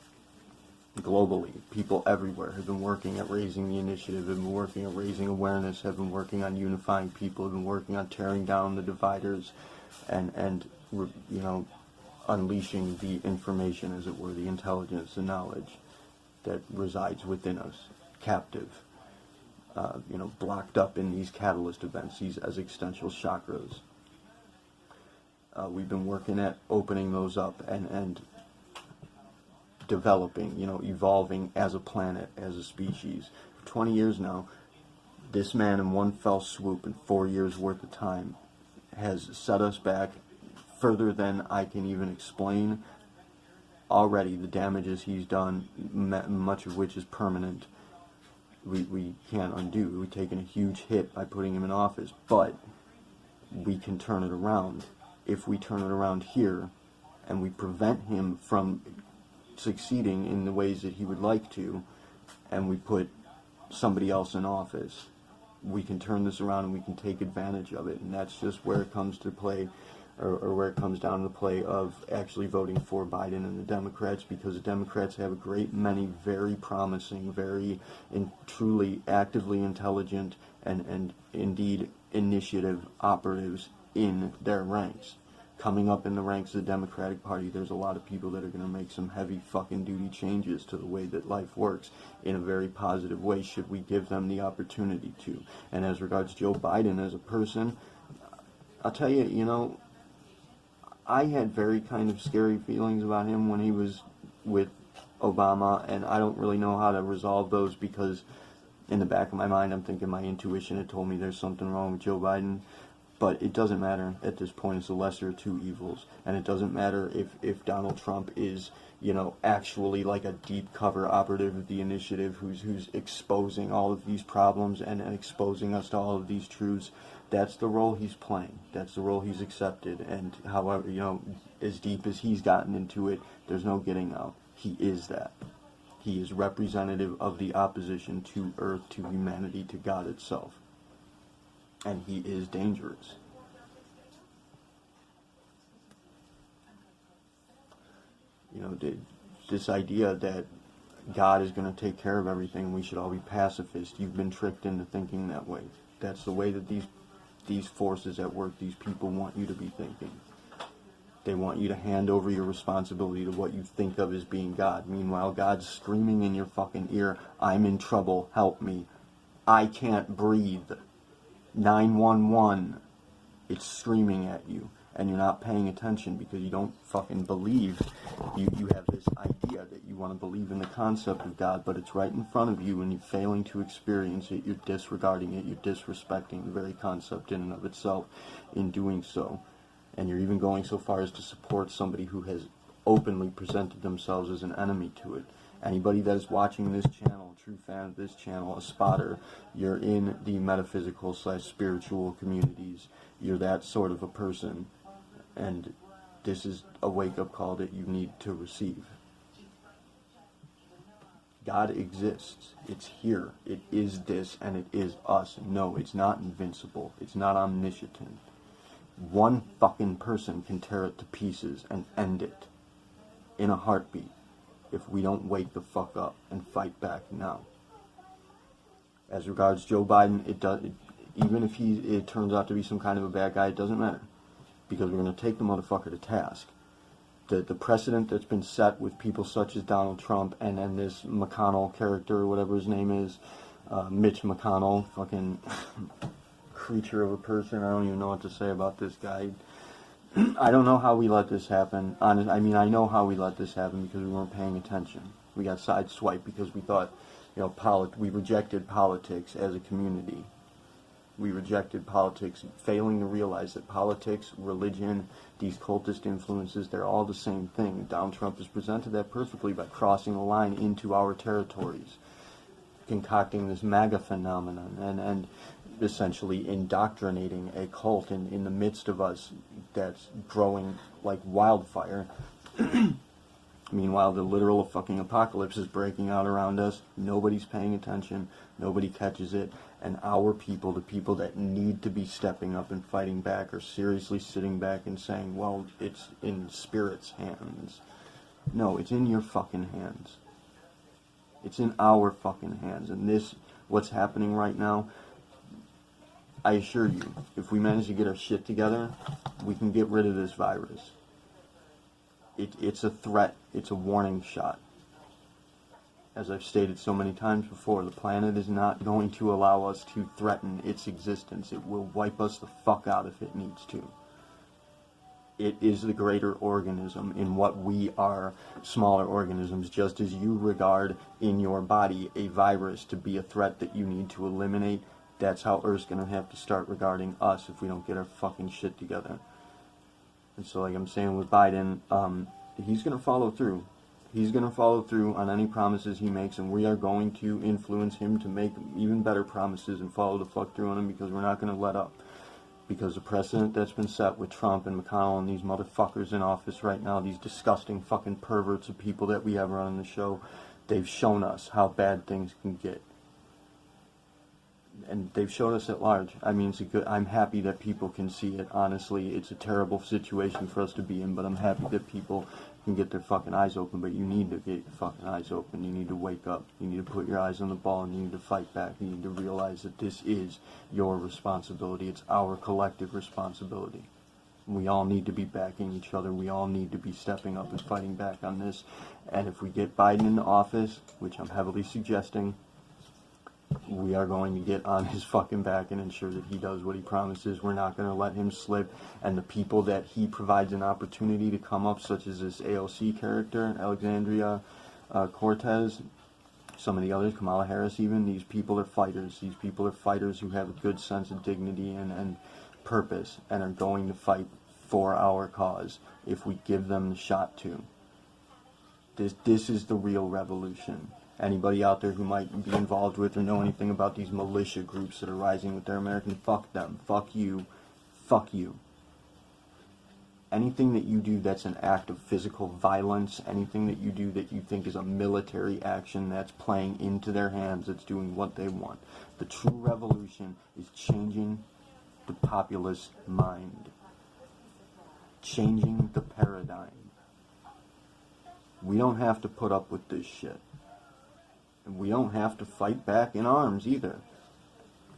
Globally, people everywhere have been working at raising the initiative, have been working at raising awareness, have been working on unifying people, have been working on tearing down the dividers, and unleashing the information, as it were, the intelligence, the knowledge that resides within us, captive, blocked up in these catalyst events, these existential chakras. We've been working at opening those up and developing, evolving as a planet, as a species. For 20 years now, this man in one fell swoop in 4 years worth of time has set us back further than I can even explain. Already the damages he's done, much of which is permanent, we can't undo. We've taken a huge hit by putting him in office, but we can turn it around. If we turn it around here and we prevent him from succeeding in the ways that he would like to, and we put somebody else in office, we can turn this around and we can take advantage of it. And that's just where it comes to play, or where it comes down to the play of actually voting for Biden and the Democrats, because the Democrats have a great many very promising, truly actively intelligent and indeed initiative operatives in their ranks. coming up in the ranks of the Democratic Party, there's a lot of people that are going to make some heavy fucking duty changes to the way that life works in a very positive way, should we give them the opportunity to. And as regards Joe Biden as a person, I'll tell you, you know, I had very kind of scary feelings about him when he was with Obama, and I don't really know how to resolve those, because in the back of my mind I'm thinking my intuition had told me there's something wrong with Joe Biden. But it doesn't matter at this point. It's the lesser of two evils. And it doesn't matter if Donald Trump is, you know, actually like a deep cover operative of the initiative who's exposing all of these problems and exposing us to all of these truths. That's the role he's playing. That's the role he's accepted. And however, you know, as deep as he's gotten into it, there's no getting out. He is that. He is representative of the opposition to Earth, to humanity, to God itself. And he is dangerous. You know, this idea that God is going to take care of everything and we should all be pacifists, you've been tricked into thinking that way. That's the way that these forces at work, these people want you to be thinking. They want you to hand over your responsibility to what you think of as being God. Meanwhile, God's screaming in your fucking ear, I'm in trouble, help me. I can't breathe. 911, it's screaming at you, and you're not paying attention because you don't fucking believe. You have this idea that you want to believe in the concept of God, but it's right in front of you and you're failing to experience it. You're disregarding it. You're disrespecting the very concept in and of itself in doing so. And you're even going so far as to support somebody who has openly presented themselves as an enemy to it. Anybody that is watching this channel, a true fan of this channel, a spotter, you're in the metaphysical / spiritual communities. You're that sort of a person. And this is a wake-up call that you need to receive. God exists. It's here. It is this, and it is us. No, it's not invincible. It's not omniscient. One fucking person can tear it to pieces and end it in a heartbeat if we don't wake the fuck up and fight back now. As regards Joe Biden, even if it turns out to be some kind of a bad guy, it doesn't matter, because we're going to take the motherfucker to task. The precedent that's been set with people such as Donald Trump and then this McConnell character, or whatever his name is, Mitch McConnell, fucking creature of a person. I don't even know what to say about this guy. I don't know how we let this happen. I know how we let this happen, because we weren't paying attention. We got sideswiped because we thought, you know, we rejected politics as a community. We rejected politics, failing to realize that politics, religion, these cultist influences, they're all the same thing. Donald Trump has presented that perfectly by crossing the line into our territories, concocting this MAGA phenomenon, and essentially indoctrinating a cult in the midst of us that's growing like wildfire. Meanwhile, the literal fucking apocalypse is breaking out around us. Nobody's paying attention. Nobody catches it. And our people, the people that need to be stepping up and fighting back, are seriously sitting back and saying, well, it's in Spirit's hands. No, it's in your fucking hands. It's in our fucking hands. And this, what's happening right now, I assure you, if we manage to get our shit together, we can get rid of this virus. It's a threat. It's a warning shot. As I've stated so many times before, the planet is not going to allow us to threaten its existence. It will wipe us the fuck out if it needs to. It is the greater organism in what we are smaller organisms, just as you regard in your body a virus to be a threat that you need to eliminate. That's how Earth's going to have to start regarding us if we don't get our fucking shit together. And so, like I'm saying with Biden, he's going to follow through. He's going to follow through on any promises he makes, and we are going to influence him to make even better promises and follow the fuck through on them, because we're not going to let up. Because the precedent that's been set with Trump and McConnell and these motherfuckers in office right now, these disgusting fucking perverts of people that we have running the show, they've shown us how bad things can get. And they've shown us at large. I mean, I'm happy that people can see it. Honestly, it's a terrible situation for us to be in, but I'm happy that people can get their fucking eyes open. But you need to get your fucking eyes open. You need to wake up. You need to put your eyes on the ball, and you need to fight back. You need to realize that this is your responsibility. It's our collective responsibility. We all need to be backing each other. We all need to be stepping up and fighting back on this. And if we get Biden into office, which I'm heavily suggesting, we are going to get on his fucking back and ensure that he does what he promises. We're not going to let him slip. And the people that he provides an opportunity to come up, such as this AOC character, Alexandria Cortez, some of the others, Kamala Harris even, these people are fighters. These people are fighters who have a good sense of dignity and purpose and are going to fight for our cause if we give them the shot to. This is the real revolution. Anybody out there who might be involved with or know anything about these militia groups that are rising with their American, fuck them, fuck you, fuck you. Anything that you do that's an act of physical violence, anything that you do that you think is a military action that's playing into their hands, that's doing what they want. The true revolution is changing the populace mind. Changing the paradigm. We don't have to put up with this shit. And we don't have to fight back in arms either.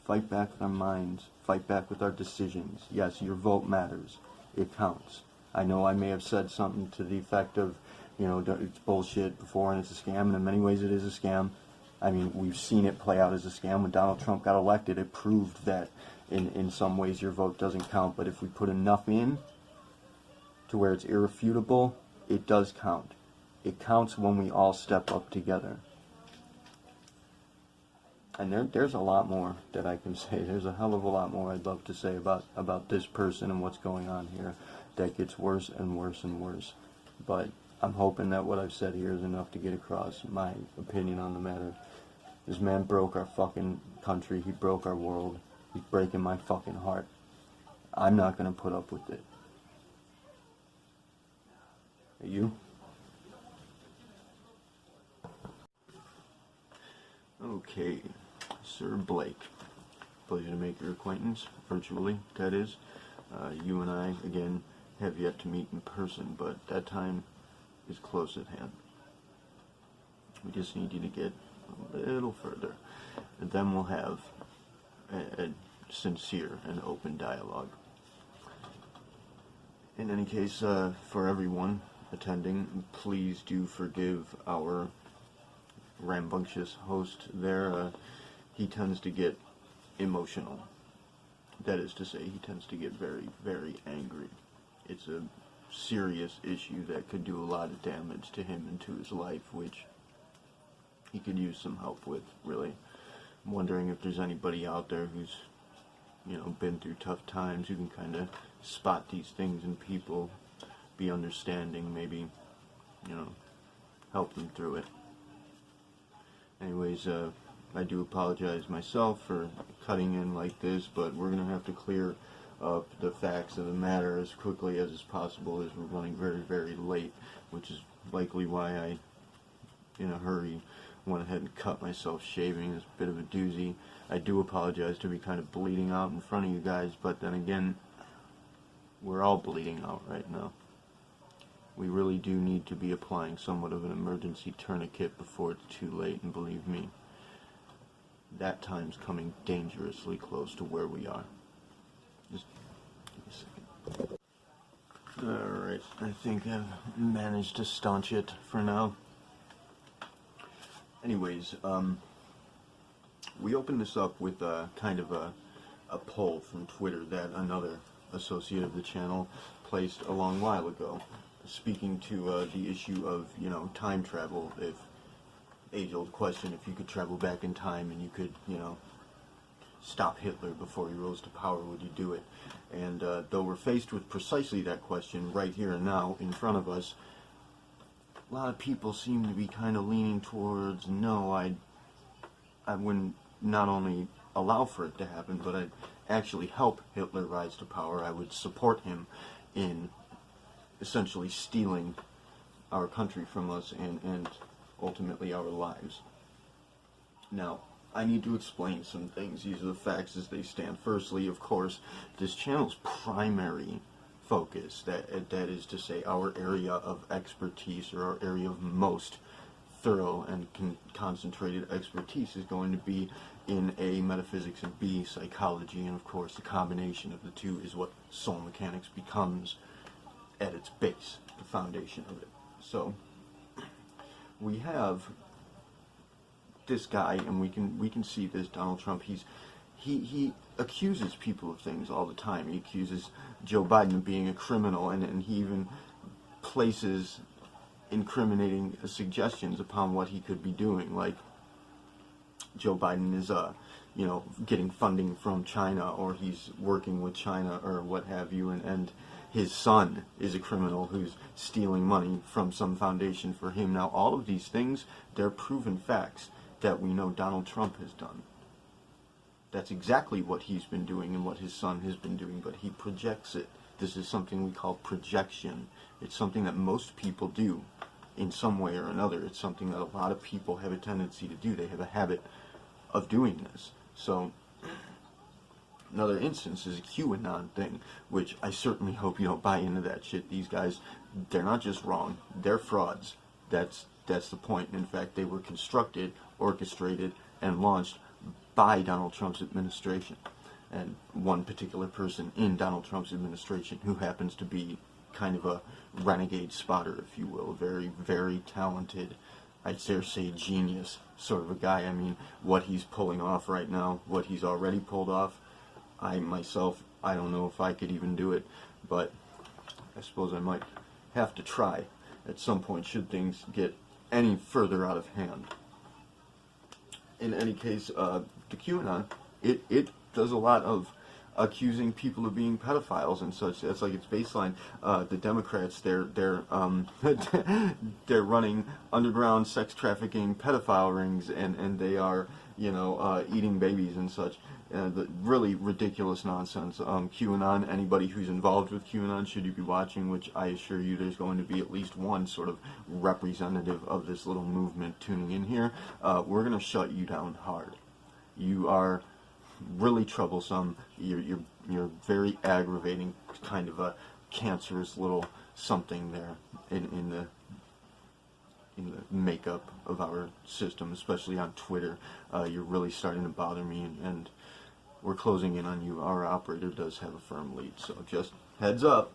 Fight back with our minds. Fight back with our decisions. Yes, your vote matters. It counts. I know I may have said something to the effect of, you know, it's bullshit before and it's a scam, and in many ways it is a scam. I mean, we've seen it play out as a scam. When Donald Trump got elected, it proved that in some ways your vote doesn't count. But if we put enough in to where it's irrefutable, it does count. It counts when we all step up together. And there's a lot more that I can say. There's a hell of a lot more I'd love to say about this person and what's going on here. That gets worse and worse and worse. But I'm hoping that what I've said here is enough to get across my opinion on the matter. This man broke our fucking country. He broke our world. He's breaking my fucking heart. I'm not going to put up with it. Are you? Okay. Sir Blake. Pleasure to make your acquaintance, virtually, that is. You and I, again, have yet to meet in person, but that time is close at hand. We just need you to get a little further, and then we'll have a sincere and open dialogue. In any case, for everyone attending, please do forgive our rambunctious host there. He tends to get emotional. That is to say, he tends to get very, very angry. It's a serious issue that could do a lot of damage to him and to his life, which he could use some help with, really. I'm wondering if there's anybody out there who's, you know, been through tough times, who can kind of spot these things in people, be understanding, maybe, you know, help them through it. Anyways, I do apologize myself for cutting in like this, but we're going to have to clear up the facts of the matter as quickly as is possible, as we're running very, very late, which is likely why I, in a hurry, went ahead and cut myself shaving. It's a bit of a doozy. I do apologize to be kind of bleeding out in front of you guys, but then again, we're all bleeding out right now. We really do need to be applying somewhat of an emergency tourniquet before it's too late, and believe me, that time's coming dangerously close to where we are. Just give me a second. Alright, I think I've managed to staunch it for now. Anyways, we opened this up with kind of a poll from Twitter that another associate of the channel placed a long while ago, speaking to the issue of, you know, time travel. If age-old question, if you could travel back in time and you could, you know, stop Hitler before he rose to power, would you do it? And though we're faced with precisely that question right here and now in front of us, a lot of people seem to be kind of leaning towards, no, I wouldn't not only allow for it to happen, but I'd actually help Hitler rise to power. I would support him in essentially stealing our country from us and ultimately our lives. Now, I need to explain some things. These are the facts as they stand. Firstly, of course, this channel's primary focus, that is to say our area of expertise, or our area of most thorough and concentrated expertise, is going to be in A, metaphysics, and B, psychology, and of course the combination of the two is what soul mechanics becomes at its base, the foundation of it. So we have this guy, and we can see this Donald Trump. He accuses people of things all the time. He accuses Joe Biden of being a criminal, and he even places incriminating suggestions upon what he could be doing, like Joe Biden is getting funding from China, or he's working with China, or what have you, and his son is a criminal who's stealing money from some foundation for him. Now, all of these things, they're proven facts that we know Donald Trump has done. That's exactly what he's been doing and what his son has been doing, but he projects it. This is something we call projection. It's something that most people do in some way or another. It's something that a lot of people have a tendency to do. They have a habit of doing this. So another instance is a QAnon thing, which I certainly hope you don't buy into that shit. These guys, they're not just wrong, they're frauds. That's the point. In fact, they were constructed, orchestrated, and launched by Donald Trump's administration, and one particular person in Donald Trump's administration who happens to be kind of a renegade spotter, if you will, very, very talented, I'd dare say genius sort of a guy. I mean, what he's pulling off right now, what he's already pulled off, I myself, I don't know if I could even do it, but I suppose I might have to try at some point should things get any further out of hand. In any case, the QAnon, it does a lot of accusing people of being pedophiles and such. That's like its baseline. The Democrats, they're they're running underground sex trafficking pedophile rings, and they are eating babies and such. The really ridiculous nonsense. QAnon, anybody who's involved with QAnon, should you be watching, which I assure you there's going to be at least one sort of representative of this little movement tuning in here, we're going to shut you down hard. You are really troublesome. You're very aggravating, kind of a cancerous little something there in the makeup of our system, especially on Twitter. You're really starting to bother me, and we're closing in on you. Our operator does have a firm lead, so just heads up.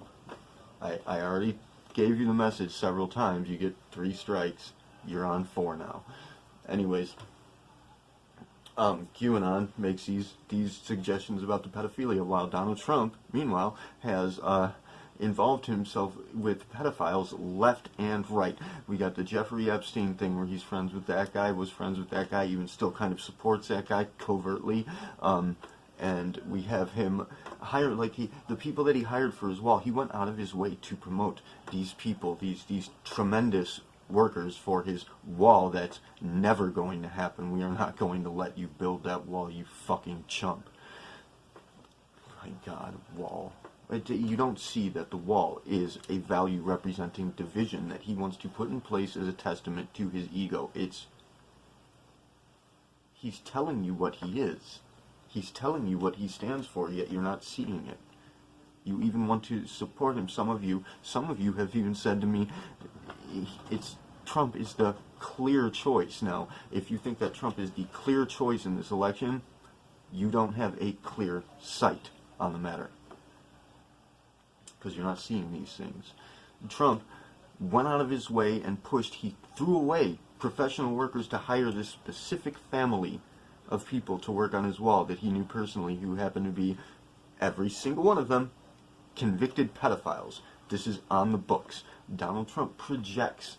I already gave you the message several times. You get 3 strikes. You're on 4 now. Anyways, QAnon makes these suggestions about the pedophilia, while Donald Trump, meanwhile, has involved himself with pedophiles left and right. We got the Jeffrey Epstein thing where he's friends with that guy, was friends with that guy, even still kind of supports that guy covertly. And we have him hire, the people that he hired for his wall, he went out of his way to promote these people, these tremendous workers for his wall. That's never going to happen. We are not going to let you build that wall, you fucking chump. My God, wall. You don't see that the wall is a value representing division that he wants to put in place as a testament to his ego. He's telling you what he is. He's telling you what he stands for, yet you're not seeing it. You even want to support him. Some of you have even said to me, Trump is the clear choice. Now, if you think that Trump is the clear choice in this election, you don't have a clear sight on the matter, because you're not seeing these things. Trump went out of his way and he threw away professional workers to hire this specific family of people to work on his wall that he knew personally, who happened to be, every single one of them, convicted pedophiles. This is on the books. Donald Trump projects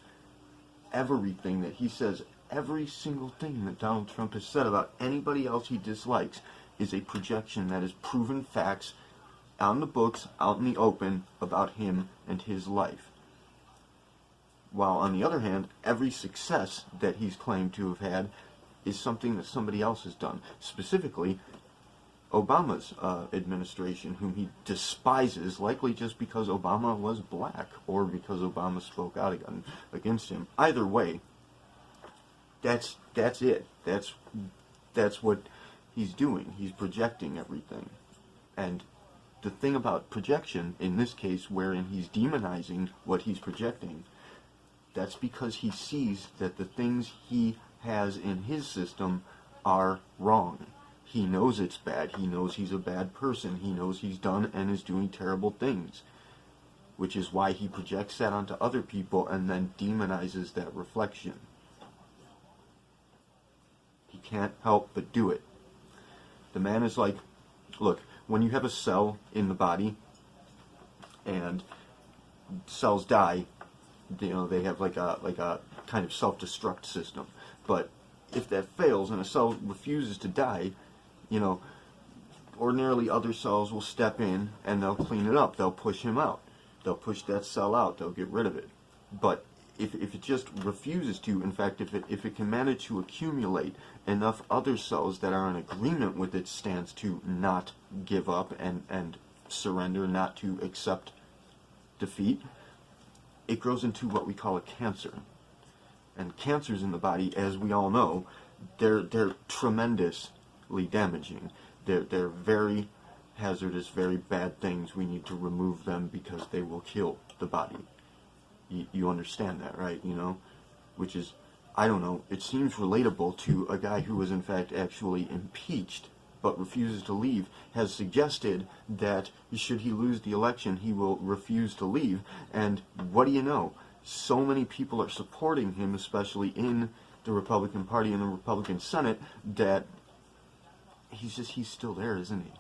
everything that he says. Every single thing that Donald Trump has said about anybody else he dislikes is a projection that is proven facts on the books, out in the open, about him and his life. While on the other hand, every success that he's claimed to have had is something that somebody else has done. Specifically, Obama's administration, whom he despises, likely just because Obama was black or because Obama spoke out against him. Either way, that's it. That's what he's doing. He's projecting everything. And the thing about projection, in this case, wherein he's demonizing what he's projecting, that's because he sees that the things he has in his system are wrong. He knows it's bad. He knows he's a bad person. He knows he's done and is doing terrible things, which is why he projects that onto other people and then demonizes that reflection. He can't help but do it. The man is like, look, when you have a cell in the body and cells die, you know, they have like a kind of self-destruct system. But if that fails and a cell refuses to die, you know, ordinarily other cells will step in and they'll clean it up. They'll push him out. They'll push that cell out. They'll get rid of it. But if it just refuses to, in fact, if it can manage to accumulate enough other cells that are in agreement with its stance to not give up and surrender, not to accept defeat, it grows into what we call a cancer. And cancers in the body, as we all know, they're tremendously damaging. They're very hazardous, very bad things. We need to remove them because they will kill the body. You understand that, right? You know, which is, I don't know, it seems relatable to a guy who was in fact actually impeached but refuses to leave, has suggested that should he lose the election, he will refuse to leave. And what do you know? So many people are supporting him, especially in the Republican Party and the Republican Senate, that he's still there, isn't he?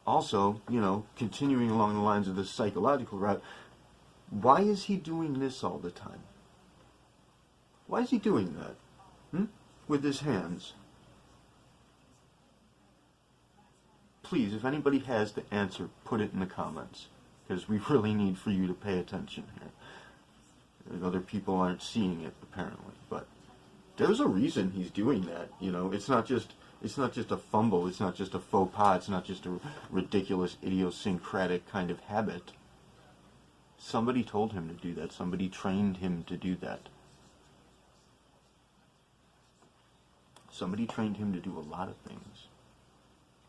Also, you know, continuing along the lines of this psychological route, why is he doing this all the time? Why is he doing that? With his hands? Please, if anybody has the answer, put it in the comments, because we really need for you to pay attention here. Other people aren't seeing it, apparently, but there's a reason he's doing that. You know, it's not just a fumble, it's not just a faux pas, it's not just a ridiculous, idiosyncratic kind of habit. Somebody told him to do that. Somebody trained him to do that. Somebody trained him to do a lot of things.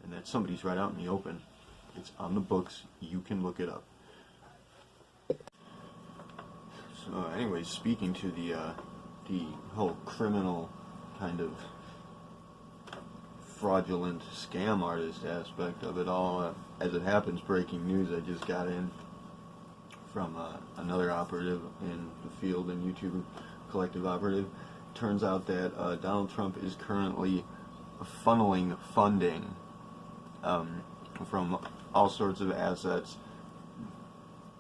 And that somebody's right out in the open. It's on the books. You can look it up. So anyways, speaking to the whole criminal kind of fraudulent scam artist aspect of it all, as it happens, breaking news I just got in from another operative in the field, and YouTube collective operative. Turns out that Donald Trump is currently funneling funding from all sorts of assets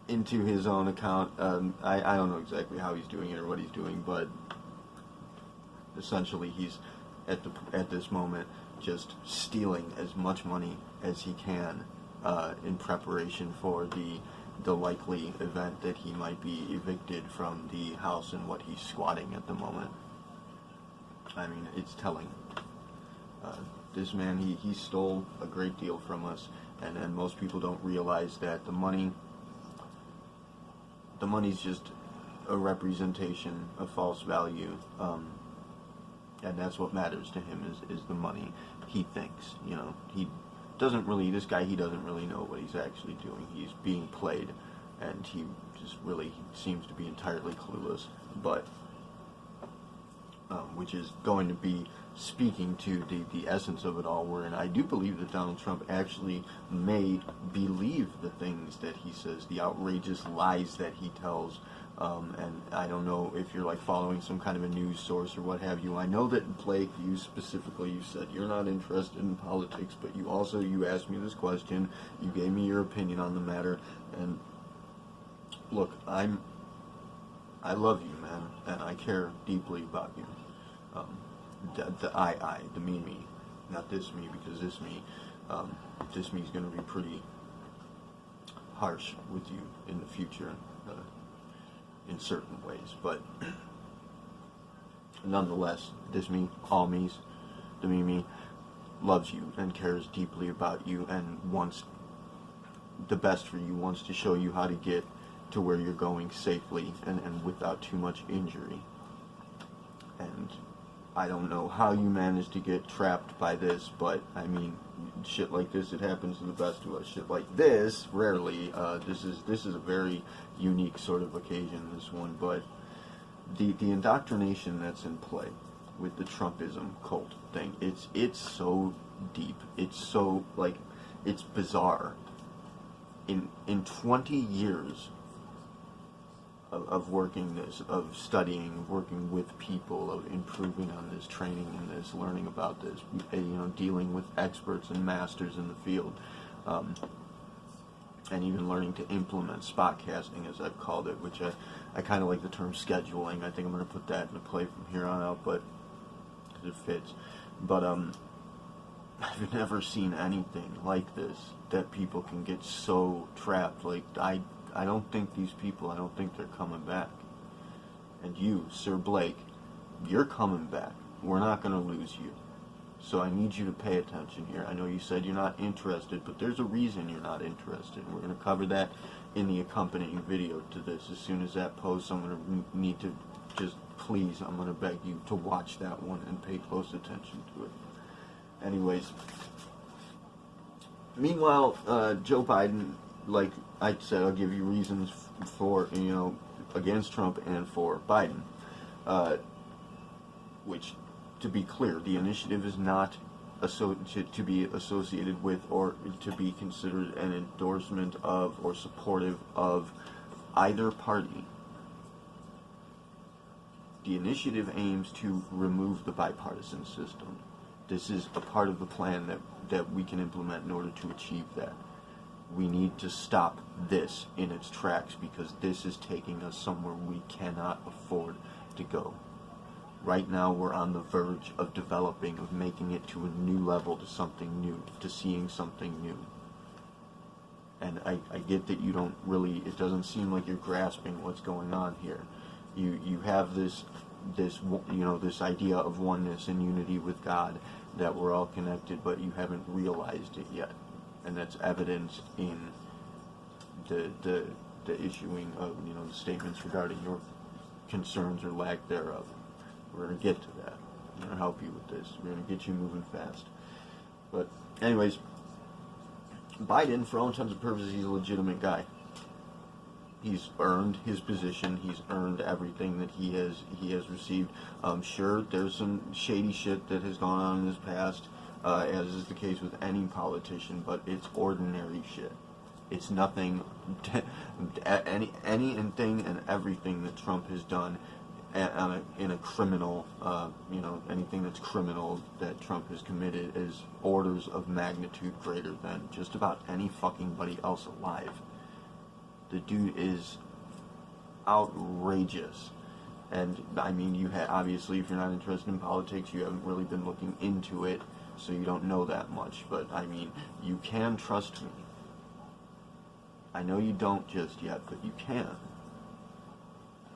into his own account. I don't know exactly how he's doing it or what he's doing, but essentially he's at this moment just stealing as much money as he can in preparation for the likely event that he might be evicted from the house and what he's squatting at the moment. I mean, it's telling. This man, he stole a great deal from us, and most people don't realize that the money's just a representation of false value, and that's what matters to him is the money. He thinks, you know, he doesn't really know what he's actually doing. He's being played, and he just really seems to be entirely clueless, but which is going to be speaking to the essence of it all, wherein I do believe that Donald Trump actually may believe the things that he says, the outrageous lies that he tells, and I don't know if you're like following some kind of a news source or what have you. I know that Blake, you specifically, you said you're not interested in politics, but you asked me this question, you gave me your opinion on the matter, and look, I love you, man, and I care deeply about you. The me, not this me, because this me is going to be pretty harsh with you in the future, in certain ways, but nonetheless, this me, all me's, the me loves you and cares deeply about you and wants the best for you, wants to show you how to get to where you're going safely and without too much injury. And I don't know how you managed to get trapped by this, but I mean, shit like this, it happens to the best of us. Shit like this, rarely. This is a very unique sort of occasion, this one, but the indoctrination that's in play with the Trumpism cult thing. It's so deep. It's so, like, it's bizarre. In 20 years of working this, of studying, of working with people, of improving on this, training in this, learning about this, dealing with experts and masters in the field, and even learning to implement spot casting, as I've called it, which I kind of like the term scheduling. I think I'm going to put that into play from here on out, but because it fits. But I've never seen anything like this, that people can get so trapped. Like, I don't think these people, I don't think they're coming back. And you, Sir Blake, you're coming back. We're not going to lose you. So I need you to pay attention here. I know you said you're not interested, but there's a reason you're not interested. We're going to cover that in the accompanying video to this. As soon as that posts, I'm going to need to just, please, I'm going to beg you to watch that one and pay close attention to it. Anyways, meanwhile, Joe Biden, like I said, I'll give you reasons for, against Trump and for Biden, which, to be clear, the initiative is not to be associated with or to be considered an endorsement of or supportive of either party. The initiative aims to remove the bipartisan system. This is a part of the plan that we can implement in order to achieve that. We need to stop this in its tracks, because this is taking us somewhere we cannot afford to go. Right now we're on the verge of developing, of making it to a new level, to something new, to seeing something new. And I get that you don't really, it doesn't seem like you're grasping what's going on here. You have this idea of oneness and unity with God, that we're all connected, but you haven't realized it yet. And that's evidenced in the issuing of, the statements regarding your concerns or lack thereof. We're going to get to that. We're going to help you with this. We're going to get you moving fast. But anyways, Biden, for all intents and purposes, he's a legitimate guy. He's earned his position. He's earned everything that he has received. Sure, there's some shady shit that has gone on in his past, as is the case with any politician, but it's ordinary shit. It's nothing, anything and everything that Trump has done in a criminal, anything that's criminal that Trump has committed is orders of magnitude greater than just about any fucking buddy else alive. The dude is outrageous. And, I mean, obviously, if you're not interested in politics, you haven't really been looking into it, so you don't know that much. But, I mean, you can trust me. I know you don't just yet, but you can.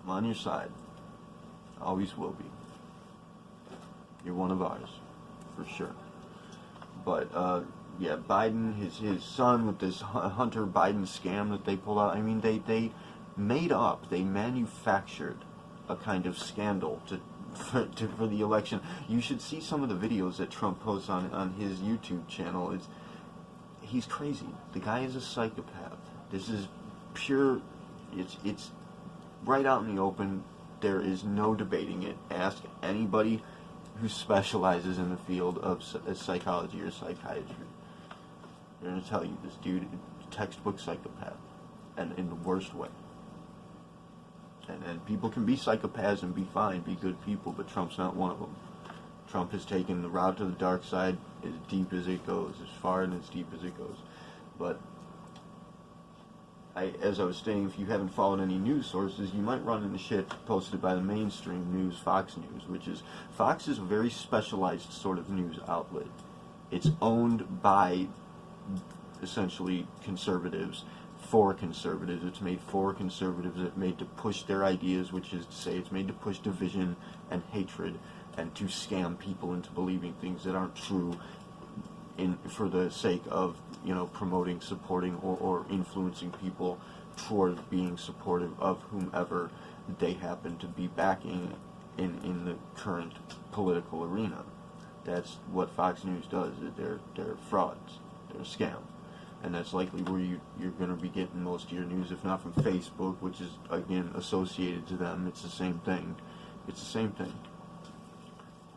I'm on your side. Always will be. You're one of ours, for sure. But, yeah, Biden, his son with this Hunter Biden scam that they pulled out, I mean, they made up, they manufactured a kind of scandal for the election. You should see some of the videos that Trump posts on his YouTube channel. He's crazy. The guy is a psychopath. This is pure, it's right out in the open. There is no debating it. Ask anybody who specializes in the field of psychology or psychiatry. They're going to tell you this dude is a textbook psychopath, and in the worst way. And people can be psychopaths and be fine, be good people, but Trump's not one of them. Trump has taken the route to the dark side as deep as it goes, as far and as deep as it goes. But as I was saying, if you haven't followed any news sources, you might run into shit posted by the mainstream news, Fox News, Fox is a very specialized sort of news outlet. It's owned by essentially conservatives, for conservatives. It's made for conservatives. It's made to push their ideas, which is to say it's made to push division and hatred and to scam people into believing things that aren't true for the sake of, promoting, supporting, or influencing people toward being supportive of whomever they happen to be backing in the current political arena. That's what Fox News does. They're frauds. They're a scam. And that's likely where you're going to be getting most of your news, if not from Facebook, which is, again, associated to them. It's the same thing. It's the same thing.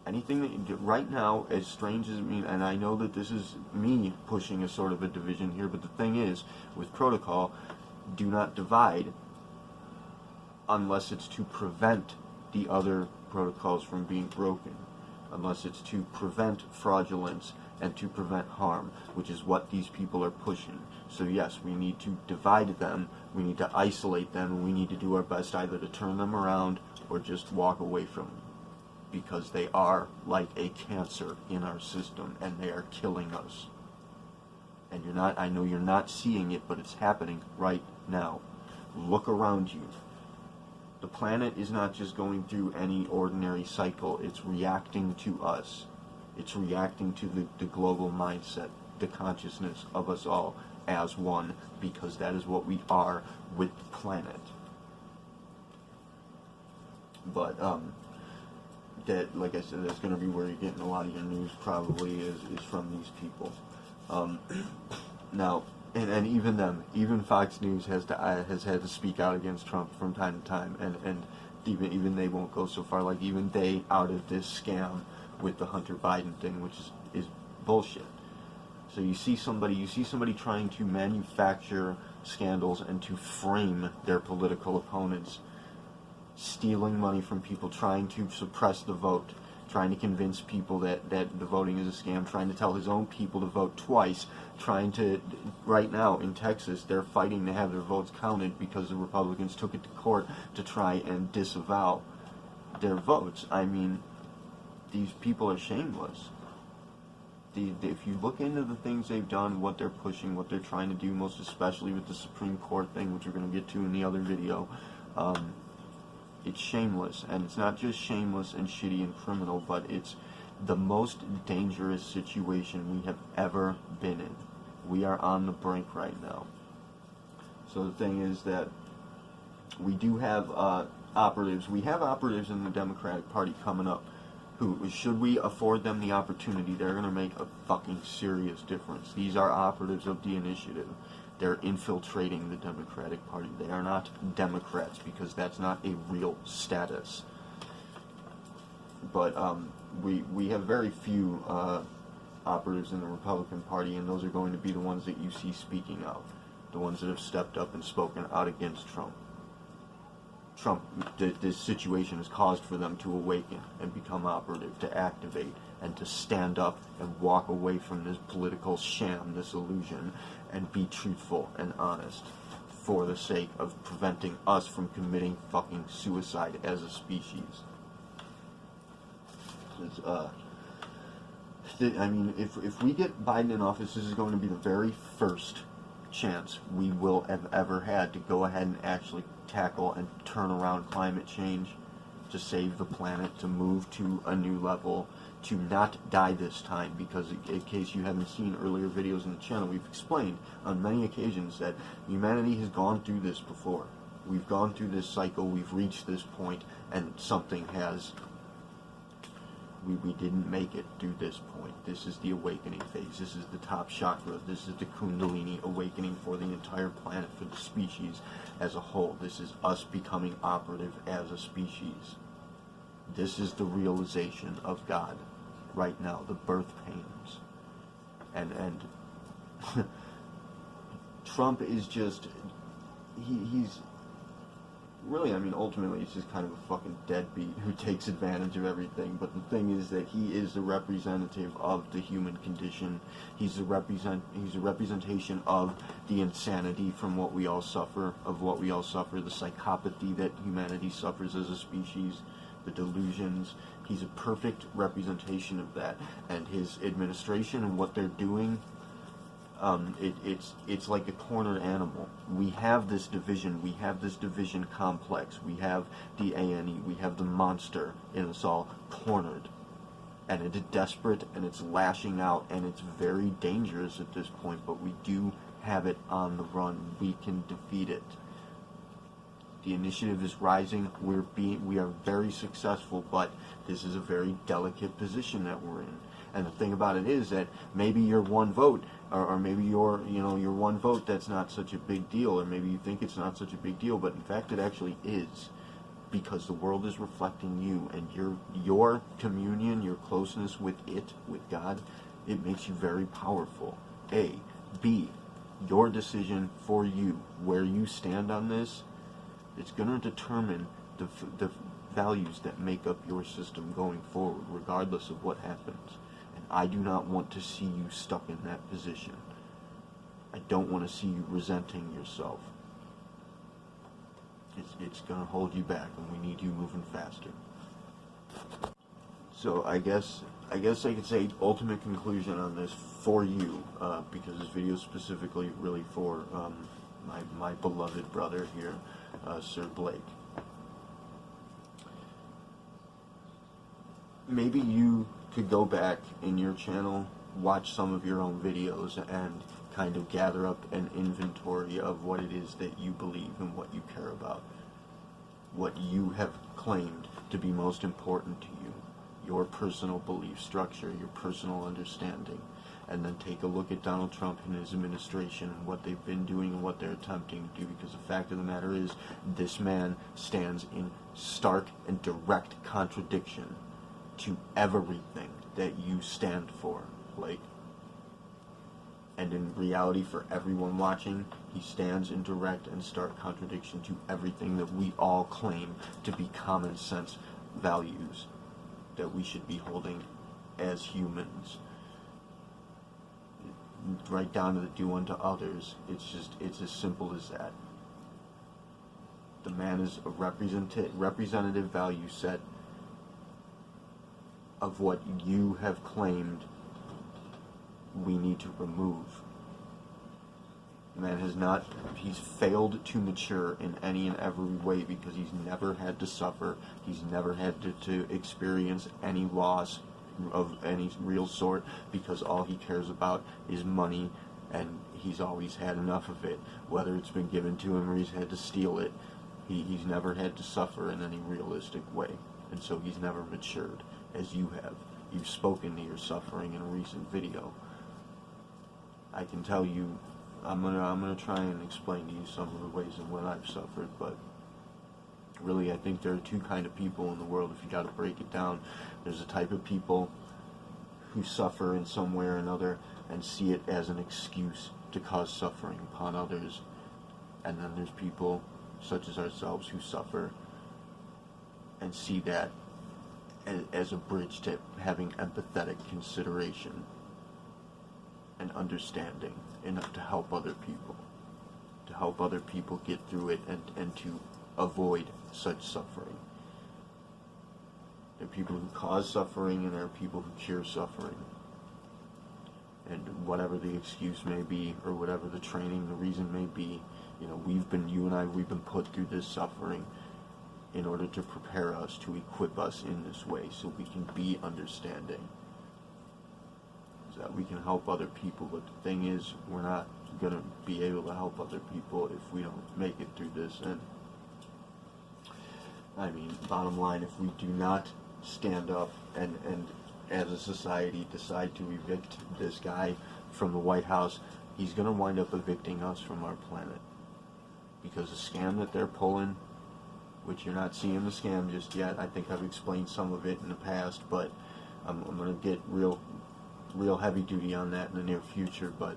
Anything that you do right now, as strange as me, and I know that this is me pushing a sort of a division here, but the thing is, with protocol, do not divide unless it's to prevent the other protocols from being broken, unless it's to prevent fraudulence and to prevent harm, which is what these people are pushing. So yes, we need to divide them, we need to isolate them, and we need to do our best either to turn them around or just walk away from them, because they are like a cancer in our system and they are killing us. And you're not, I know you're not seeing it, but it's happening right now. Look around you. The planet is not just going through any ordinary cycle, it's reacting to us. It's reacting to the global mindset, the consciousness of us all as one, because that is what we are with the planet. But, that, like I said, that's going to be where you're getting a lot of your news probably is from these people. Now, and even them, even Fox News has had to speak out against Trump from time to time, and even they won't go so far. Like even they outed this scam with the Hunter Biden thing, which is bullshit. So you see somebody trying to manufacture scandals and to frame their political opponents, stealing money from people, trying to suppress the vote, trying to convince people that the voting is a scam, trying to tell his own people to vote twice, trying to, right now in Texas, they're fighting to have their votes counted because the Republicans took it to court to try and disavow their votes. I mean, these people are shameless. If you look into the things they've done, what they're pushing, what they're trying to do, most especially with the Supreme Court thing, which we're going to get to in the other video, it's shameless. And it's not just shameless and shitty and criminal, but it's the most dangerous situation we have ever been in. We are on the brink right now. So the thing is that we do have operatives. We have operatives in the Democratic Party coming up who, should we afford them the opportunity, they're going to make a fucking serious difference. These are operatives of the initiative. They're infiltrating the Democratic Party. They are not Democrats, because that's not a real status. But we have very few operatives in the Republican Party, and those are going to be the ones that you see speaking out, the ones that have stepped up and spoken out against Trump. This situation has caused for them to awaken and become operative, to activate, and to stand up and walk away from this political sham, this illusion, and be truthful and honest for the sake of preventing us from committing fucking suicide as a species. I mean, if we get Biden in office, this is going to be the very first chance we will have ever had to go ahead and actually tackle and turn around climate change, to save the planet, to move to a new level, to not die this time. Because in case you haven't seen earlier videos on the channel, we've explained on many occasions that humanity has gone through this before. We've gone through this cycle, we've reached this point, and something has... We didn't make it through this point. This is the awakening phase. This is the top chakra. This is the Kundalini awakening for the entire planet, for the species as a whole. This is us becoming operative as a species. This is the realization of God right now, the birth pains. And Trump is just, he's really, I mean, ultimately, he's just kind of a fucking deadbeat who takes advantage of everything. But the thing is that he is the representative of the human condition. He's a representation of the insanity from what we all suffer, the psychopathy that humanity suffers as a species, the delusions. He's a perfect representation of that. And his administration and what they're doing, it's like a cornered animal. We have this division. We have this division complex. We have the ANE. We have the monster in us all cornered. And it's desperate, and it's lashing out, and it's very dangerous at this point, but we do have it on the run. We can defeat it. The initiative is rising. We are very successful, but this is a very delicate position that we're in. And the thing about it is that maybe your one vote, or maybe your one vote, that's not such a big deal, or maybe you think it's not such a big deal, but in fact it actually is. because the world is reflecting you, and your communion, your closeness with it, with God, it makes you very powerful. A. B. Your decision for you, where you stand on this, it's going to determine the values that make up your system going forward, regardless of what happens. And I do not want to see you stuck in that position. I don't want to see you resenting yourself. It's going to hold you back, and we need you moving faster. So I guess I could say ultimate conclusion on this for you, because this video is specifically really for my beloved brother here, Sir Blake. Maybe you could go back in your channel, watch some of your own videos, and kind of gather up an inventory of what it is that you believe and what you care about, what you have claimed to be most important to you, your personal belief structure, your personal understanding, and then take a look at Donald Trump and his administration and what they've been doing and what they're attempting to do, because the fact of the matter is, this man stands in stark and direct contradiction to everything that you stand for, like. And in reality, for everyone watching, he stands in direct and stark contradiction to everything that we all claim to be common sense values that we should be holding as humans. Right down to the do unto others. It's as simple as that. The man is a representative value set of what you have claimed we need to remove. The man he's failed to mature in any and every way, because he's never had to suffer, he's never had to experience any loss of any real sort, because all he cares about is money, and he's always had enough of it, whether it's been given to him or he's had to steal it. He's never had to suffer in any realistic way, and so he's never matured, as you have. You've spoken to your suffering in a recent video. I can tell you, I'm gonna try and explain to you some of the ways in what I've suffered, but really I think there are two kind of people in the world, if you gotta break it down. There's a type of people who suffer in some way or another and see it as an excuse to cause suffering upon others, and then there's people such as ourselves who suffer and see that as a bridge to having empathetic consideration and understanding enough to help other people get through it, and to avoid such suffering. There are people who cause suffering, and there are people who cure suffering. And whatever the excuse may be, or whatever the training, the reason may be, we've been put through this suffering in order to prepare us, to equip us in this way, so we can be understanding, so that we can help other people. But the thing is, we're not going to be able to help other people if we don't make it through this. And I mean, bottom line, if we do not stand up and as a society decide to evict this guy from the White House, he's going to wind up evicting us from our planet. Because the scam that they're pulling, which you're not seeing the scam just yet, I think I've explained some of it in the past, but I'm going to get real heavy duty on that in the near future. But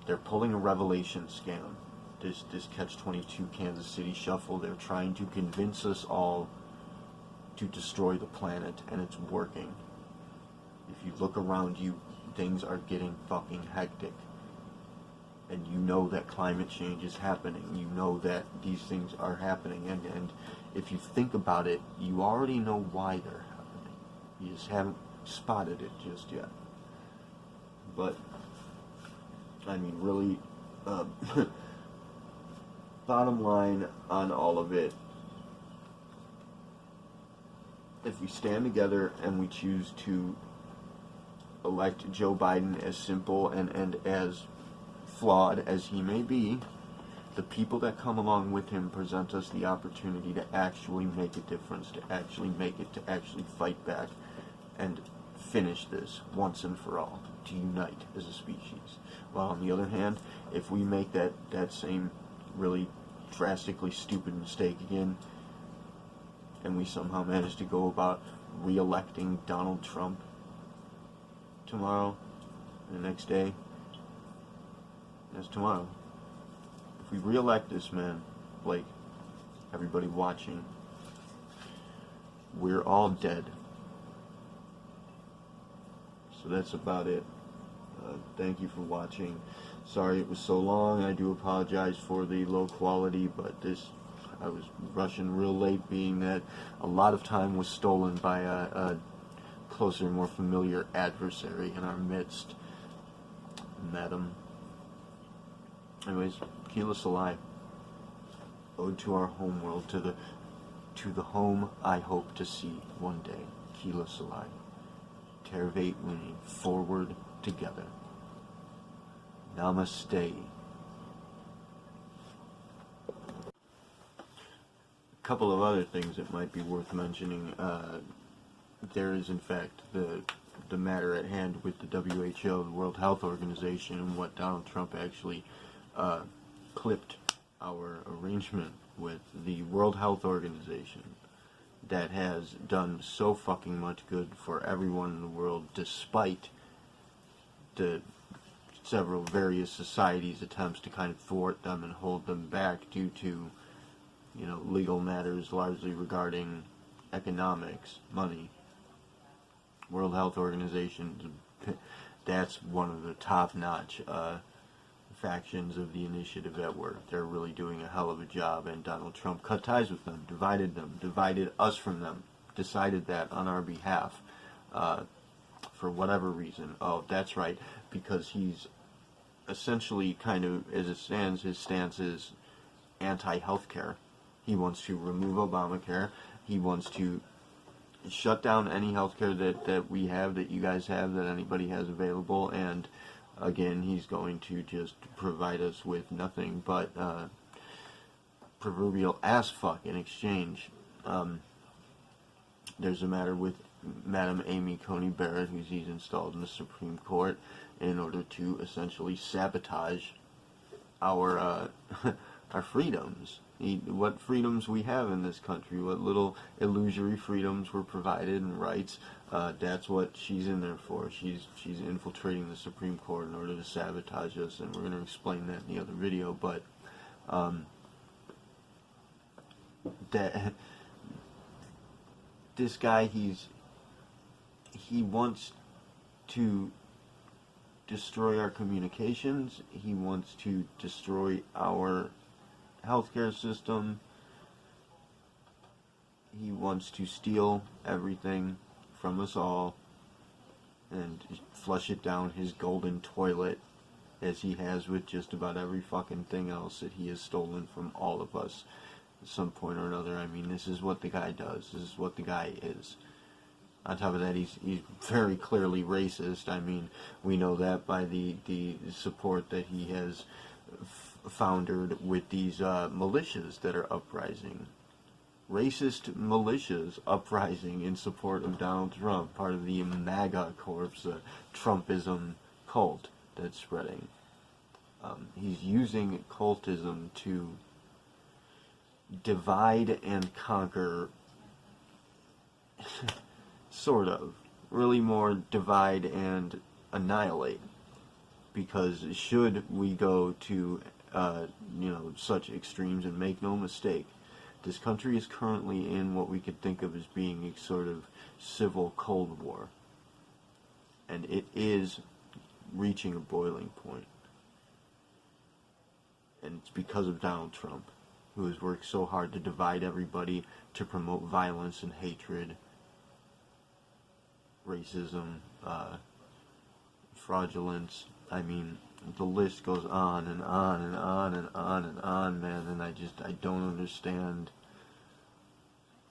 they're pulling a revelation scam, this Catch-22 Kansas City shuffle. They're trying to convince us all to destroy the planet, and it's working. If you look around you, things are getting fucking hectic, and you know that climate change is happening, you know that these things are happening, and if you think about it, you already know why they're happening. You just haven't spotted it just yet. But I mean, really, bottom line on all of it, if we stand together and we choose to elect Joe Biden, as simple and as flawed as he may be, the people that come along with him present us the opportunity to actually make a difference, to actually make it, to actually fight back and finish this once and for all, to unite as a species. While on the other hand, if we make that same really drastically stupid mistake again, and we somehow manage to go about re-electing Donald Trump tomorrow, the next day, that's tomorrow. If we re-elect this man, Blake, everybody watching, we're all dead. So that's about it. Thank you for watching. Sorry it was so long. I do apologize for the low quality, but I was rushing real late, being that a lot of time was stolen by a closer, more familiar adversary in our midst. Madam. Anyways, Kila Salai. Ode to our home world, to the home I hope to see one day. Kila Salai. Tervate Uni, forward together. Namaste. A couple of other things that might be worth mentioning. There is, in fact, the matter at hand with the WHO, the World Health Organization, and what Donald Trump actually clipped our arrangement with the World Health Organization that has done so fucking much good for everyone in the world, despite the several various societies' attempts to kind of thwart them and hold them back due to, you know, legal matters largely regarding economics, money. World Health Organization, that's one of the top-notch factions of the initiative at work. They're really doing a hell of a job, and Donald Trump cut ties with them, divided us from them, decided that on our behalf, for whatever reason. Oh, that's right, because he's essentially kind of, as it stands, his stance is anti-healthcare. He wants to remove Obamacare. He wants to shut down any healthcare that we have, that you guys have, that anybody has available, and again, he's going to just provide us with nothing but proverbial ass fuck in exchange. There's a matter with Madam Amy Coney Barrett, who he's installed in the Supreme Court in order to essentially sabotage our our freedoms. What freedoms we have in this country, what little illusory freedoms were provided and rights, that's what she's in there for. She's infiltrating the Supreme Court in order to sabotage us, and we're going to explain that in the other video. But that this guy, he wants to destroy our communications. He wants to destroy our healthcare system. He wants to steal everything from us all and flush it down his golden toilet, as he has with just about every fucking thing else that he has stolen from all of us at some point or another. I mean, this is what the guy does. This is what the guy is. On top of that, he's very clearly racist. I mean, we know that by the support that he has foundered with these militias that are uprising. Racist militias uprising in support of Donald Trump, part of the MAGA corps, Trumpism cult that's spreading. He's using cultism to divide and conquer, sort of. Really more divide and annihilate. Because should we go to such extremes, and make no mistake, this country is currently in what we could think of as being a sort of civil Cold War. And it is reaching a boiling point. And it's because of Donald Trump, who has worked so hard to divide everybody, to promote violence and hatred, racism, fraudulence. I mean, the list goes on and on and on and on and on, man, and I don't understand.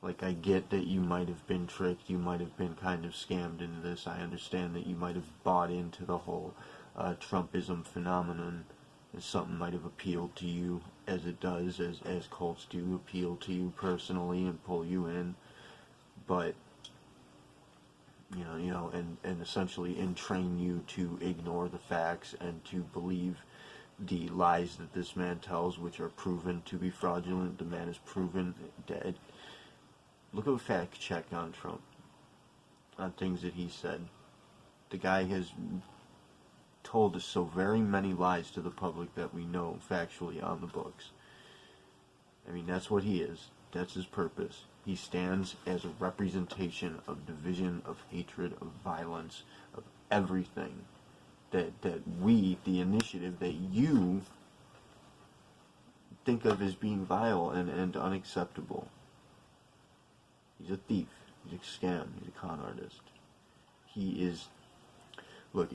Like, I get that you might have been tricked, you might have been kind of scammed into this. I understand that you might have bought into the whole Trumpism phenomenon, as something might have appealed to you, as it does, as cults do appeal to you personally and pull you in, but and essentially entrain you to ignore the facts and to believe the lies that this man tells, which are proven to be fraudulent. The man is proven dead. Look at a fact check on Trump, on things that he said. The guy has told us so very many lies to the public that we know factually on the books. I mean, that's what he is. That's his purpose. He stands as a representation of division, of hatred, of violence, of everything that we, the initiative, that you think of as being vile and unacceptable. He's a thief. He's a scam. He's a con artist. He is... Look,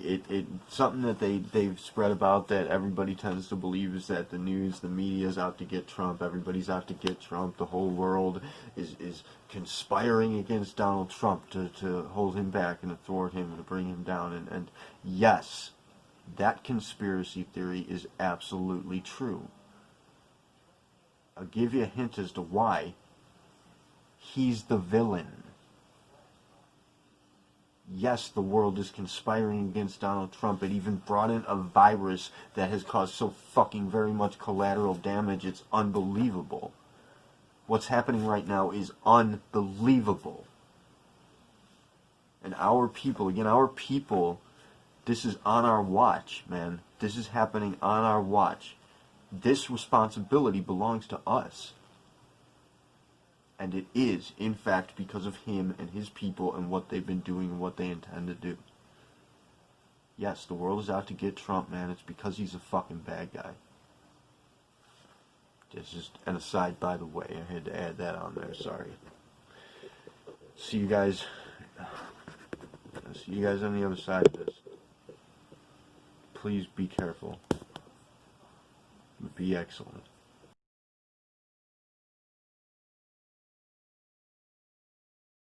something that they've spread about that everybody tends to believe is that the news, the media is out to get Trump. Everybody's out to get Trump. The whole world is conspiring against Donald Trump to hold him back and to thwart him and to bring him down. And yes, that conspiracy theory is absolutely true. I'll give you a hint as to why. He's the villain. Yes, the world is conspiring against Donald Trump. It even brought in a virus that has caused so fucking very much collateral damage. It's unbelievable. What's happening right now is unbelievable. And our people, this is on our watch, man. This is happening on our watch. This responsibility belongs to us. And it is, in fact, because of him and his people and what they've been doing and what they intend to do. Yes, the world is out to get Trump, man. It's because he's a fucking bad guy. Just an aside, by the way. I had to add that on there. Sorry. See you guys. See you guys on the other side of this. Please be careful. Be excellent.